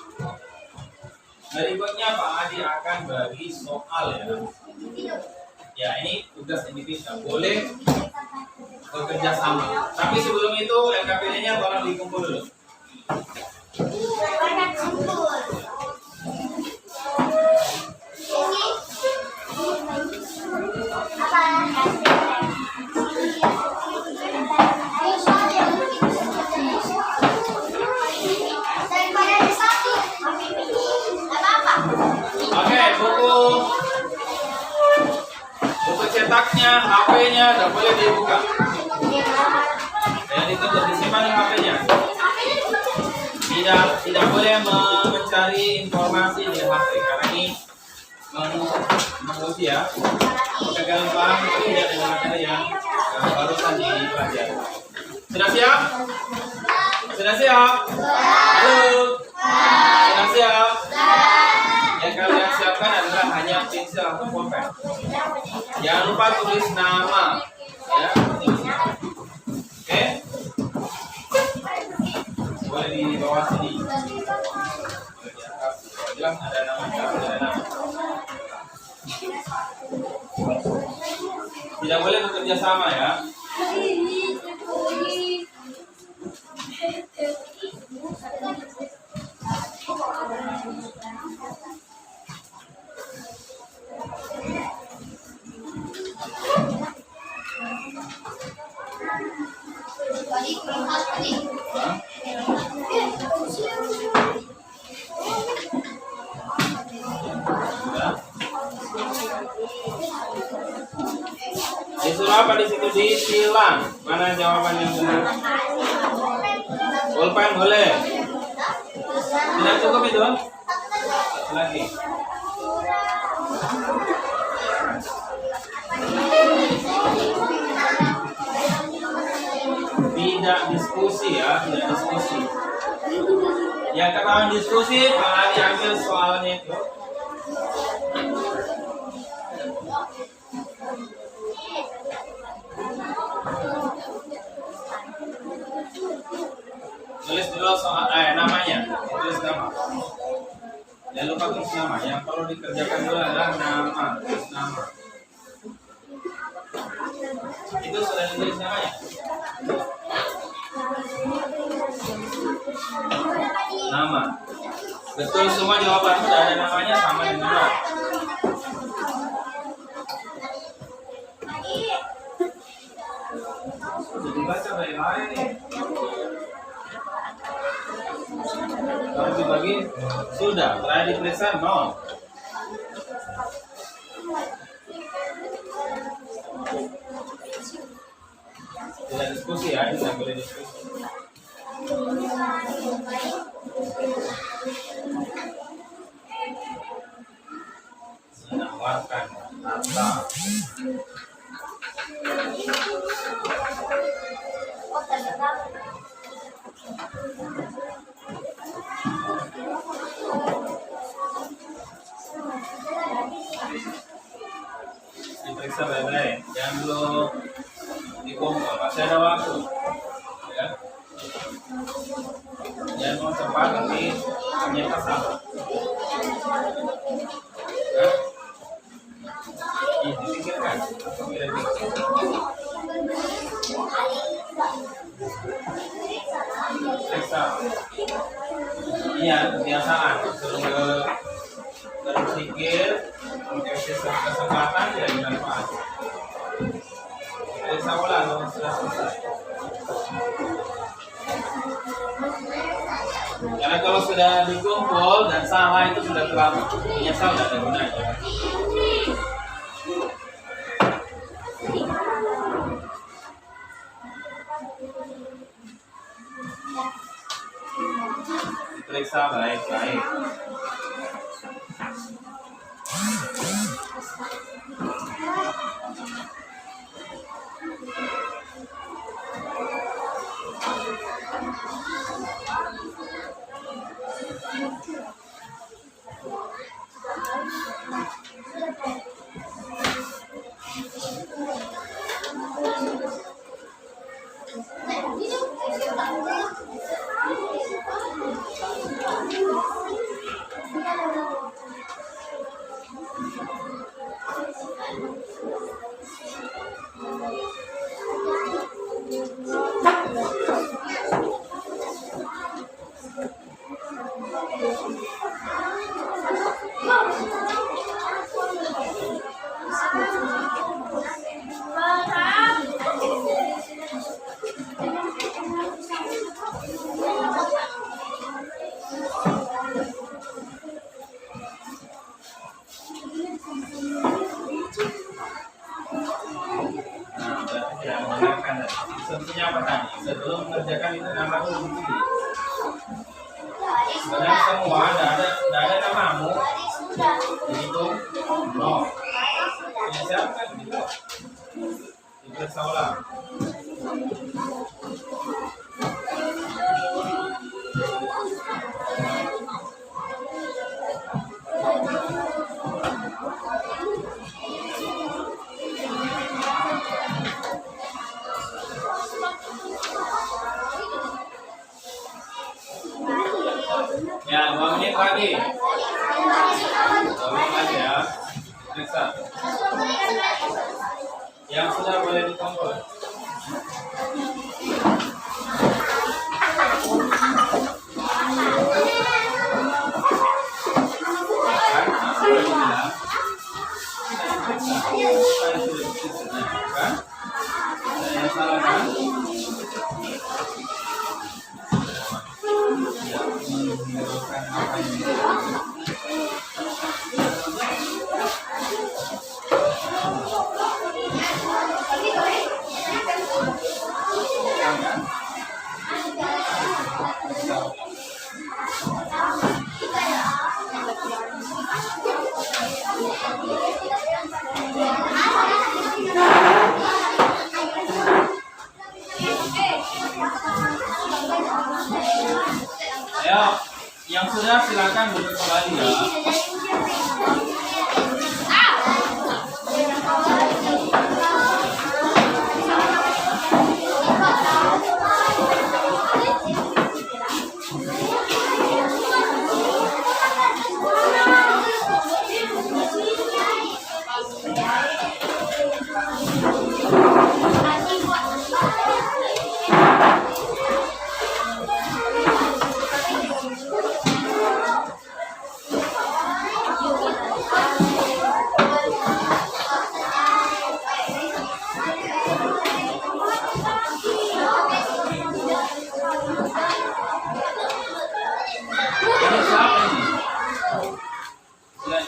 Berikutnya Pak Adi akan bagi soal ya. Ya, ini tugas individu. Boleh bekerja sama. Tapi sebelum itu LKPD-nya tolong dikumpul dulu. Oke, buku cetaknya, HP-nya tidak boleh dibuka. Dan itu disimpan di HP-nya. Tidak boleh mencari informasi di HP karena ini menguji ya. Kegagalan paham itu tidak dengan materi yang barusan dipelajari. Sudah siap? Sudah siap? Halo? Sudah siap? Yang kalian siapkan adalah hanya pensil atau pulpen. Jangan lupa tulis nama, ya. Oke? Boleh di bawah sini. Boleh di atas. Jelas ada namanya, ada nama. Tidak boleh bekerja sama ya. Disuruh apa di situ? Disilang. Mana jawaban yang benar? Pulpen boleh. Tidak cukup itu? Satu lagi. Tidak diskusi ya, tidak diskusi. Yang ketahuan diskusi malah diambil soalnya itu. Tulis dulu soal namanya, tulis nama. Jangan lupa tulis nama. Yang perlu dikerjakan dulu adalah nama, tulis nama. Itu sudah ditulis namanya. Nama. Betul semua jawaban sudah ada namanya sama dengan nama. Jadi baca lain-lain nih. Kalau dibagi sudah, terakhir diperiksa no. Tidak diskusi ya, tidak boleh diskusi. Menawarkan harta. Diperiksa baik-baik, jangan dulu dikumpul, masih ada waktu, ya. Jangan mau cepat nanti ternyata salah. Ya. Ini dipikirkan, periksa. Iya, kebiasaan sebelum berpikir mengasih kesempatan ya dimanfaat. Periksa ulang kalau sudah selesai. Karena kalau sudah dikumpul dan salah itu sudah terlalu menyesal tidak ada gunanya. Periksa baik-baik. Tidak mendengarkan tadi. Instruksinya apa tadi? Sebelum mengerjakan itu nama dulu. Sebenarnya semua tidak ada namamu. Dihitung nol. Ini siapa kan gitu? Diperiksa ulang. Ya, 2 menit lagi. 2 menit lagi ya. Periksa. Yang sudah boleh dikumpul. Saya salah kan? Ayo, yang sudah silakan duduk kembali ya.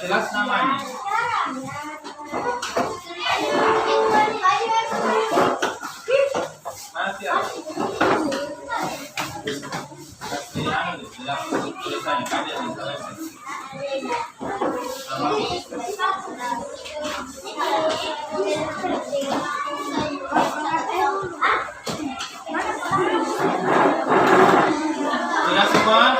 Jelas namanya. Masih ada. Kasih anu jelas tulisannya kan dia instalasi. Sudah semua?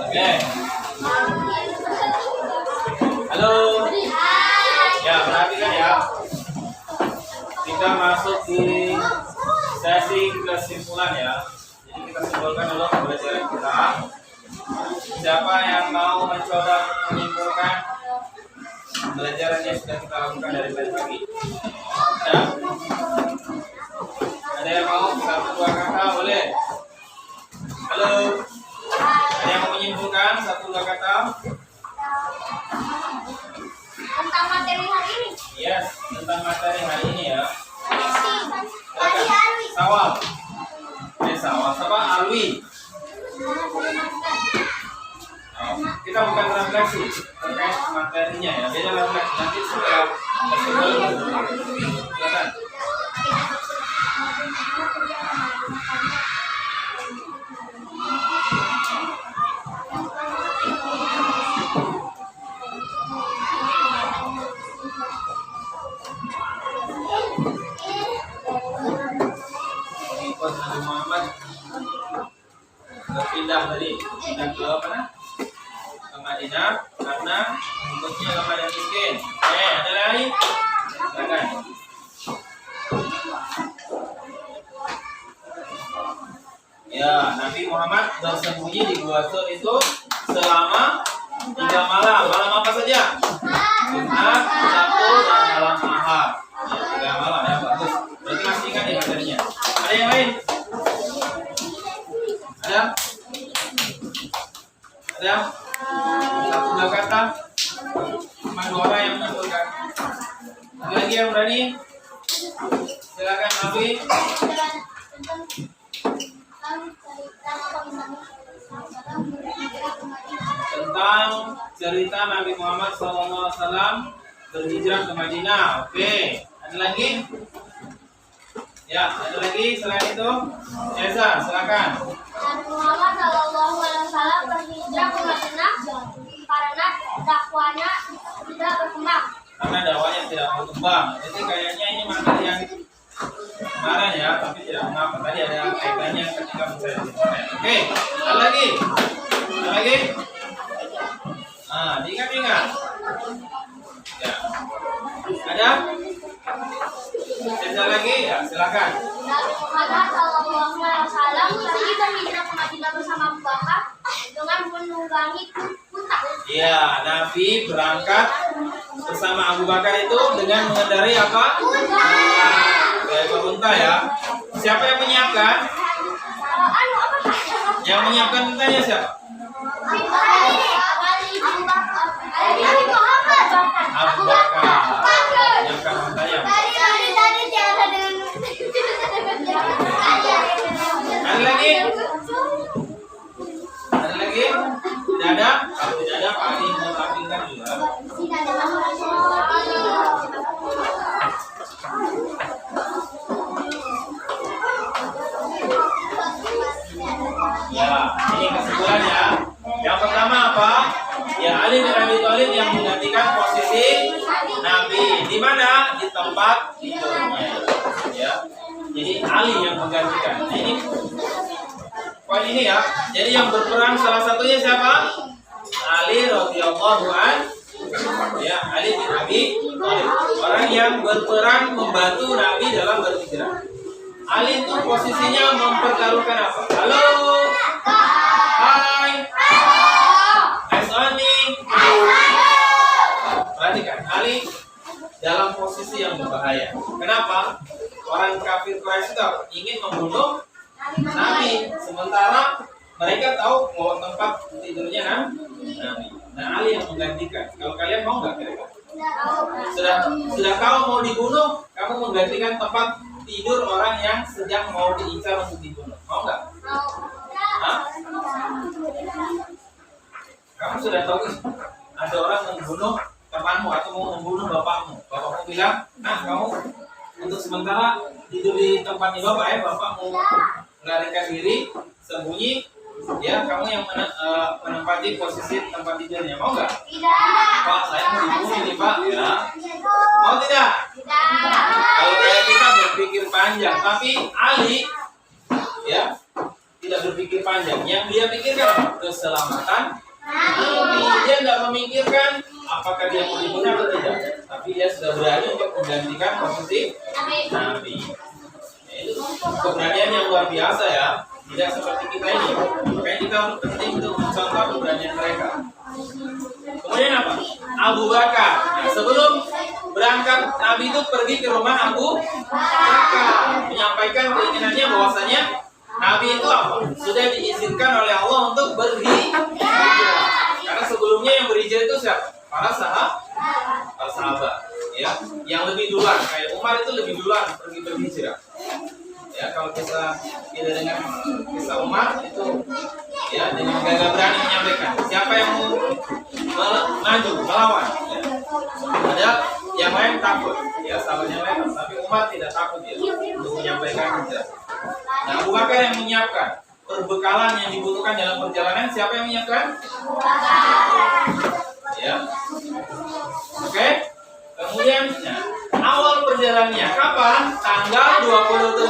Oke. Halo. Ya, perhatikan ya. Kita masuk di sesi kesimpulan ya. Jadi kita simpulkan dulu pembelajaran kita. Siapa yang mau mencoba menyimpulkan pembelajaran yang sudah kita lakukan dari pagi? Ya. Ada yang mau 1-2 kata boleh? Halo. Ada yang mau menyimpulkan 1-2 kata? Tentang materi hari ini. Yes, tentang materi hari ini ya. Tadi Alwi. Sawal. Sawal. Siapa? Alwi. kita bukan refleksi terkait materinya ya, beda refleksi nanti setelah silakan. Ikut Nabi Muhammad berpindah tadi, pindah ke mana? Ke Madinah karena mengikutnya lemah dan miskin. Ada lagi? Silakan. Ya, Nabi Muhammad bersembunyi di Gua Sur itu selama 3 malam. Malam apa saja? Jumat, Sabtu, dan malam Ahad. Ya, 3 malam ya, bagus. Berarti masih ingat ya materinya. Ada yang lain? Ada? Ada? Satu dua kata? Cuma 2 orang yang menentukan. Ada lagi yang berani? Silakan Nabi. Tentang cerita Nabi Muhammad SAW berhijrah ke Madinah. Oke, ada lagi? Ya, ada lagi selain itu? Eza, silakan. Nabi Muhammad SAW berhijrah ke Madinah karena dakwanya tidak berkembang. Karena dakwanya tidak berkembang. Jadi kayaknya ini materi yang kemarin ya, tapi tidak mengapa. Tadi ada kaitannya ketika mencari. Oke, ada lagi? Ada lagi? Ah, diingat-ingat. Ya. Ada? Ada lagi? Ya, silakan. Nabi Muhammad SAW pergi berhijrah ke Madinah bersama Abu Bakar dengan menunggangi unta. Iya, Nabi berangkat bersama Abu Bakar itu dengan mengendarai apa? Unta ya. Siapa yang menyiapkan? Yang menyiapkan untanya siapa? Abu Bakar. Menyiapkan untanya. Ada lagi? Ada lagi? Tidak ada? Kalau tidak ada, Pak Ali mau tampilkan juga. Ya, ini kesimpulannya. Yang pertama apa? Ya, Ali bin Abi Thalib yang menggantikan posisi Nabi. Di mana? Di tempat tidurnya. Ya. Jadi Ali yang menggantikan. Nah, ini poin ini ya. Jadi yang berperan salah satunya siapa? Ali radhiyallahu an. Ya, Ali bin Abi Thalib. Orang yang berperan membantu Nabi dalam berhijrah. Ali itu posisinya mempertaruhkan apa? Halo. Hai. Esoni. Perhatikan, Ali dalam posisi yang berbahaya. Kenapa? Orang kafir Quraisy itu ingin membunuh Nabi, sementara mereka tahu bahwa tempat tidurnya Nabi. Nah, Ali yang menggantikan. Kalau kalian mau nggak kira-kira? Sudah tahu mau dibunuh, kamu menggantikan tempat tidur orang yang sedang mau diincar untuk dibunuh. Mau nggak? Hah? Kamu sudah tahu ada orang membunuh temanmu atau mau membunuh bapakmu. Bapakmu bilang, nah kamu untuk sementara tidur di tempatnya bapak ya, bapak mau melarikan diri, sembunyi, ya kamu yang menempati posisi tempat tidurnya. Mau nggak? Tidak. Pak, saya mau dibunuh nih Pak. Ya. Mau tidak? Tidak. Kalau kayak kita berpikir panjang, tapi Ali ya tidak berpikir panjang. Yang dia pikirkan apa? Keselamatan Nabi. Dia tidak memikirkan apakah dia mau dibunuh atau tidak. Tapi dia sudah berani untuk menggantikan posisi Nabi. Itu keberanian yang luar biasa ya. Tidak seperti kita ini. Makanya kita harus penting untuk mencontoh keberanian mereka. Kemudian apa? Abu Bakar. Nah, sebelum berangkat Nabi itu pergi ke rumah Abu Bakar, menyampaikan keinginannya bahwasanya Nabi itu apa? Sudah diizinkan oleh Allah untuk berhijrah. Karena sebelumnya yang berhijrah itu siapa? Para sahabat. Ya, yang lebih duluan. Kayak Umar itu lebih duluan pergi berhijrah. Ya, kalau kita dengar kisah Umar itu ya dengan Gak berani menyampaikan. Siapa yang mau maju melawan? Ya. Ada yang lain takut, ya sahabat yang lain, tapi Umar tidak takut ya untuk menyampaikan hijrah. Nah, Abu Bakar yang menyiapkan perbekalan yang dibutuhkan dalam perjalanan. Siapa yang menyiapkan? Ya. Oke. Kemudian awal perjalanannya kapan? Tanggal 27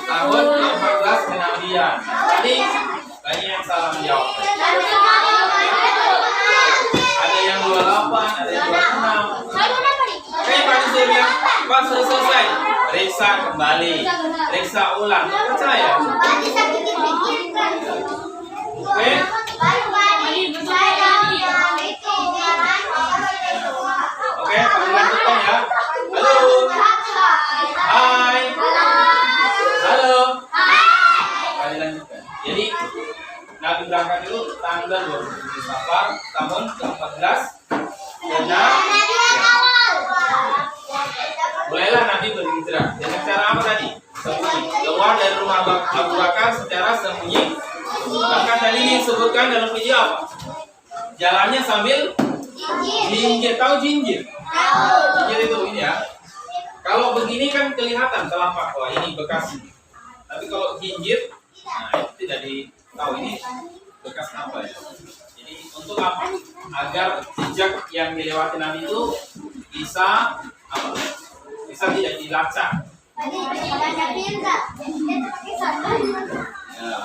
tahun ke-14 kenabian. Tadi banyak yang salah menjawab. Ada yang 28, ada yang 26. Oke, Pak Yusuf bilang, Pak selesai. Periksa kembali, periksa ulang. Percaya? Oke. Oke, Pak lanjutkan ya. Halo. Hai. Halo. Pak dilanjutkan. Jadi Nabi berangkat dulu tanggal 27 Safar tahun ke-14 dan mulailah Nabi berhijrah. Dengan cara apa tadi? Sembunyi. Keluar dari rumah Abu Bakar secara sembunyi. Bahkan tadi disebutkan dalam video apa? Jalannya sambil jinjit. Tahu jinjit? Jinjit itu ini ya. Kalau begini kan kelihatan telapak, wah ini bekas. Tapi kalau jinjit, nah itu tidak ditahu ini bekas apa ya. Jadi untuk apa? Agar jejak yang dilewati Nabi itu bisa apa? Bisa tidak dilacak. Ya.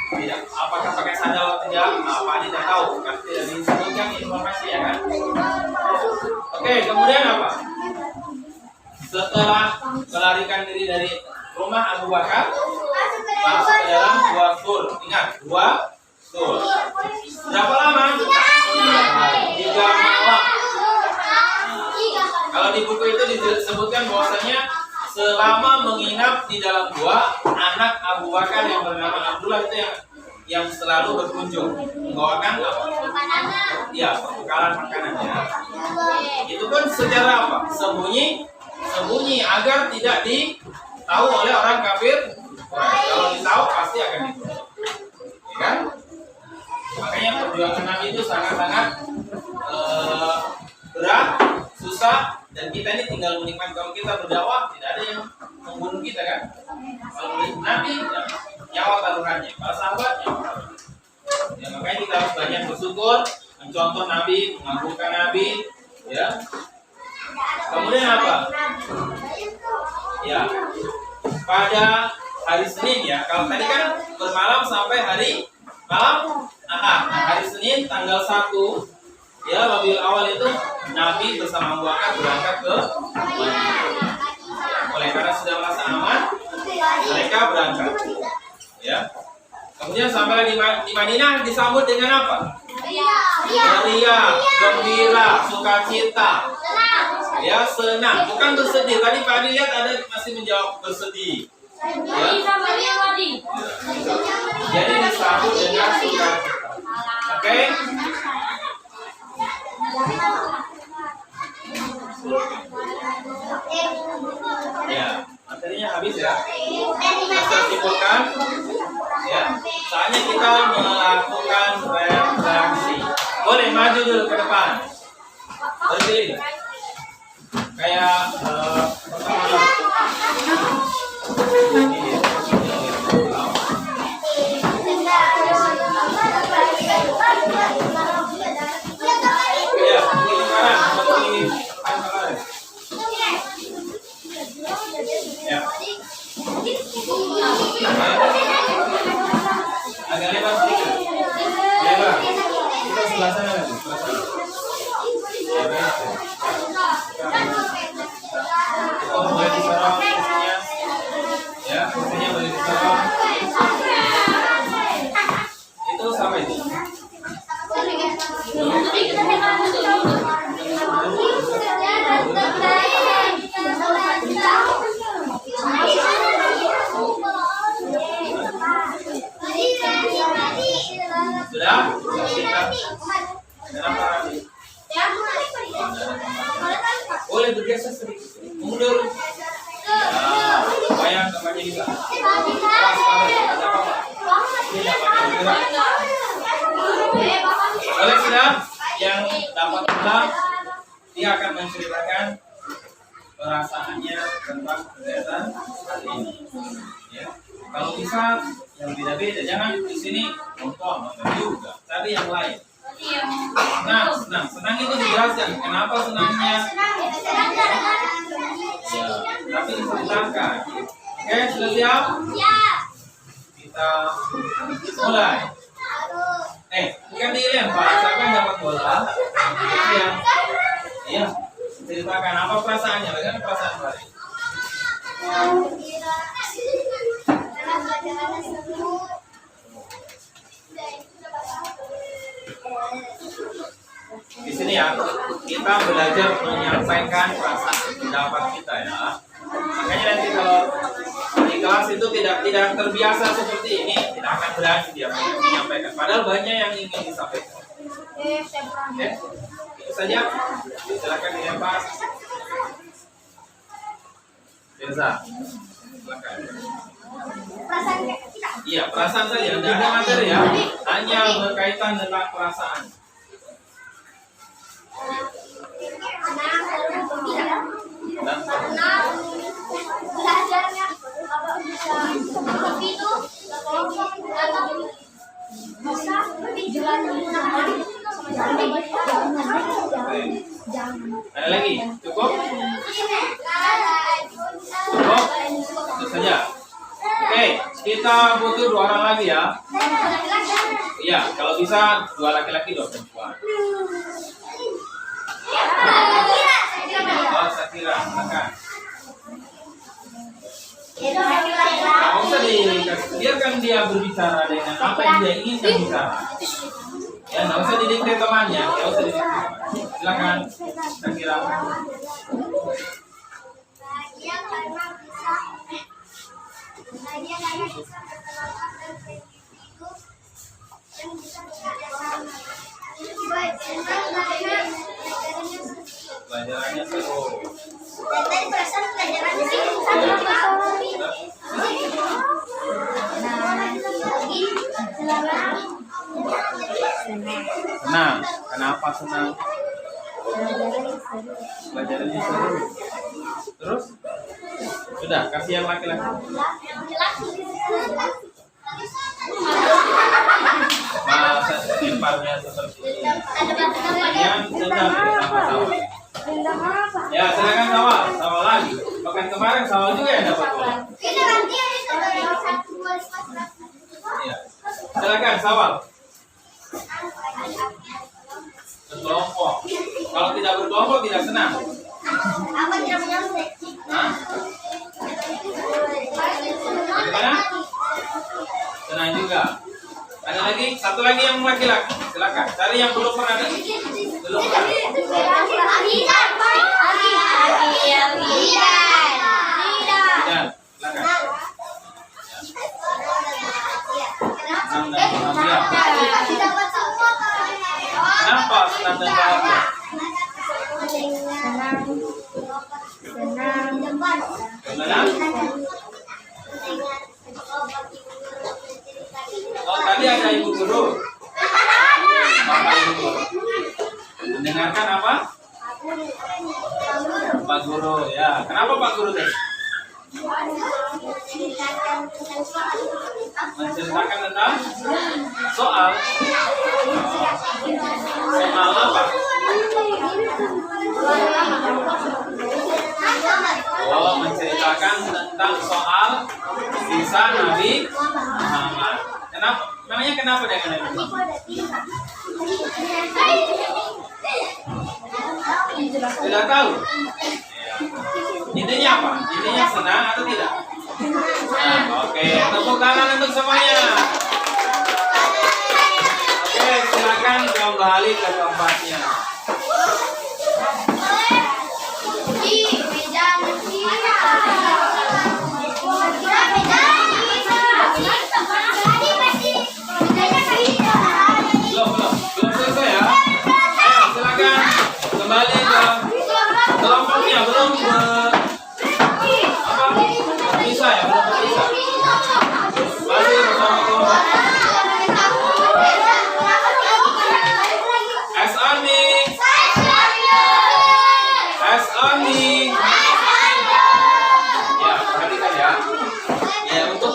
Tidak. Apakah pakai sandal atau tidak? Apa tidak tahu? Kan tidak disebutkan informasi ya kan? Oke, kemudian apa? Setelah melarikan diri dari rumah Abu Bakar, masuk ke dalam gua Sur. Ingat, gua Sur. Berapa lama? 3 malam. Kalau di buku itu disebutkan bahwasanya selama menginap di dalam gua, anak Abu Bakar yang bernama Abdullah itu yang selalu berkunjung membawakan apa? Ya, perbekalan makanannya. Itu pun secara apa? Sembunyi agar tidak ditahu oleh orang kafir. Kalau ditahu pasti akan dibunuh. Ya kan? Makanya perjuangan Nabi itu sangat-sangat berat, susah, dan kita ini tinggal menikmati. Kalau kita berdakwah tidak ada yang membunuh kita kan? Kalau Nabi nyawa taruhannya, para sahabat nyawa taruhannya. Ya, makanya kita harus banyak bersyukur, mencontoh Nabi, mengagungkan Nabi, ya. Kemudian apa? Ya, pada hari Senin ya. Kalau tadi kan bermalam sampai hari malam Ahad. Nah, hari Senin tanggal 1 ya Rabiul Awal itu Nabi bersama Abu Bakar berangkat ke Madinah. Oleh karena sudah merasa aman, mereka berangkat. Ya. Kemudian sampai di Madinah disambut dengan apa? Meriah, gembira, sukacita. Ya, senang, bukan bersedih. Tadi Pak Adi lihat ada masih menjawab bersedih. Ya. Jadi disambut dengan sukacita. Oke? Ya, materinya habis ya. Kita simpulkan. Ya, saatnya kita melakukan reaksi. Boleh maju dulu ke depan. Berdiri. Kayak pertama. Ya, ini kanan, seperti kanan. Ya. Agak lebar sedikit. Lebar. Kita sebelah sana lagi. Sebelah sana. Kita boleh disorong kursinya. Ya, kursinya boleh disorong. Itu sampai itu. dapatnya bisa. Awas, ada apa? Ini dapatnya bisa. Boleh sudah? Yang dapat bisa, dia akan menceritakan perasaannya tentang kegiatan hari ini. Ya. Kalau bisa yang beda-beda, jangan di sini nonton juga, tapi yang lain. Nah, senang itu dijelaskan. Kenapa senangnya? Ya, tapi diceritakan. Oke, sudah siap? Kita mulai. Bukan dilempar, siapa yang dapat bola? Iya. Iya. Ceritakan apa perasaannya? Bagaimana perasaan hari? Di sini ya, kita belajar menyampaikan perasaan pendapat kita ya. Makanya nanti kalau di kelas itu tidak terbiasa seperti ini, tidak akan berani dia menyampaikan. Padahal banyak yang ingin disampaikan. Oke, itu saja. Silakan dilempar. Firza, silakan. Iya, perasaan saja. Tidak ada materi ya. Hanya berkaitan dengan perasaan. Dan belajarnya apa bisa itu bisa dijual ada lagi? Cukup? Cukup? Itu saja. Oke, kita butuh 2 orang lagi ya. Iya, kalau bisa 2 laki-laki 2 perempuan. Oh, Sakira, silakan. Nggak usah biarkan dia berbicara dengan apa yang dia inginkan bicara. Ya, nggak usah didikte temannya, nggak usah didikte temannya. Silakan, Sakira. Pelajarannya seru. Senang. Kenapa senang? Pelajarannya seru. Terus? Sudah, kasih yang laki-laki. Masa lemparnya seperti ini. Yang sedang bersama-sama. Ya, silakan Sawal lagi. Bahkan kemarin Sawal juga yang dapat bola. Ya. Silakan Sawal. Berkelompok. Kalau tidak berkelompok tidak senang. Hah? Bagaimana? Senang juga. Ada lagi, satu lagi yang laki-laki. Silakan. Cari yang belum pernah. Belum pernah. Kenapa senang dan bahagia? Gimana? Oh, tadi ada ibu guru. Bapak ibu guru. Mendengarkan apa? Pak guru, ya. Kenapa Pak guru teh? Menceritakan tentang soal. Soal apa? Oh, menceritakan tentang soal kisah Nabi Muhammad. Kenapa? Namanya kenapa dengan Nabi Muhammad? Tidak tahu. Intinya apa? Intinya senang atau tidak? Nah, oke, tepuk tangan untuk semuanya. Oke, silakan kembali ke tempatnya. Belum selesai ya? Ayo, silakan kembali ke kelompoknya. Belum bisa ya? Belum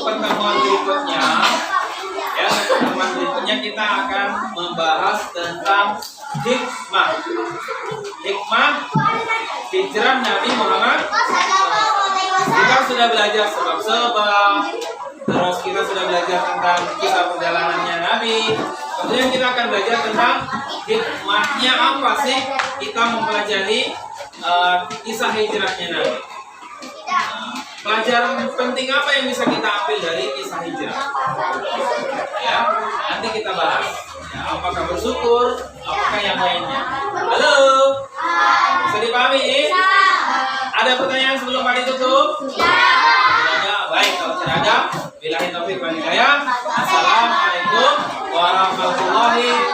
pertemuan berikutnya, ya, pertemuan berikutnya kita akan membahas tentang hikmah. Hikmah hijrah Nabi Muhammad. Kita sudah belajar sebab-sebab, terus kita sudah belajar tentang kisah perjalanannya Nabi. Kemudian kita akan belajar tentang hikmahnya apa sih kita mempelajari kisah hijrahnya Nabi. Pelajaran penting apa yang bisa kita ambil dari kisah hijrah? Ya, nanti kita bahas. Ya, apakah bersyukur, apakah yang lainnya? Halo, bisa dipahami? Ada pertanyaan sebelum hari tutup? Ada. Baik, kalau tidak ada, billahi taufiq wal hidayah. Assalamualaikum warahmatullahi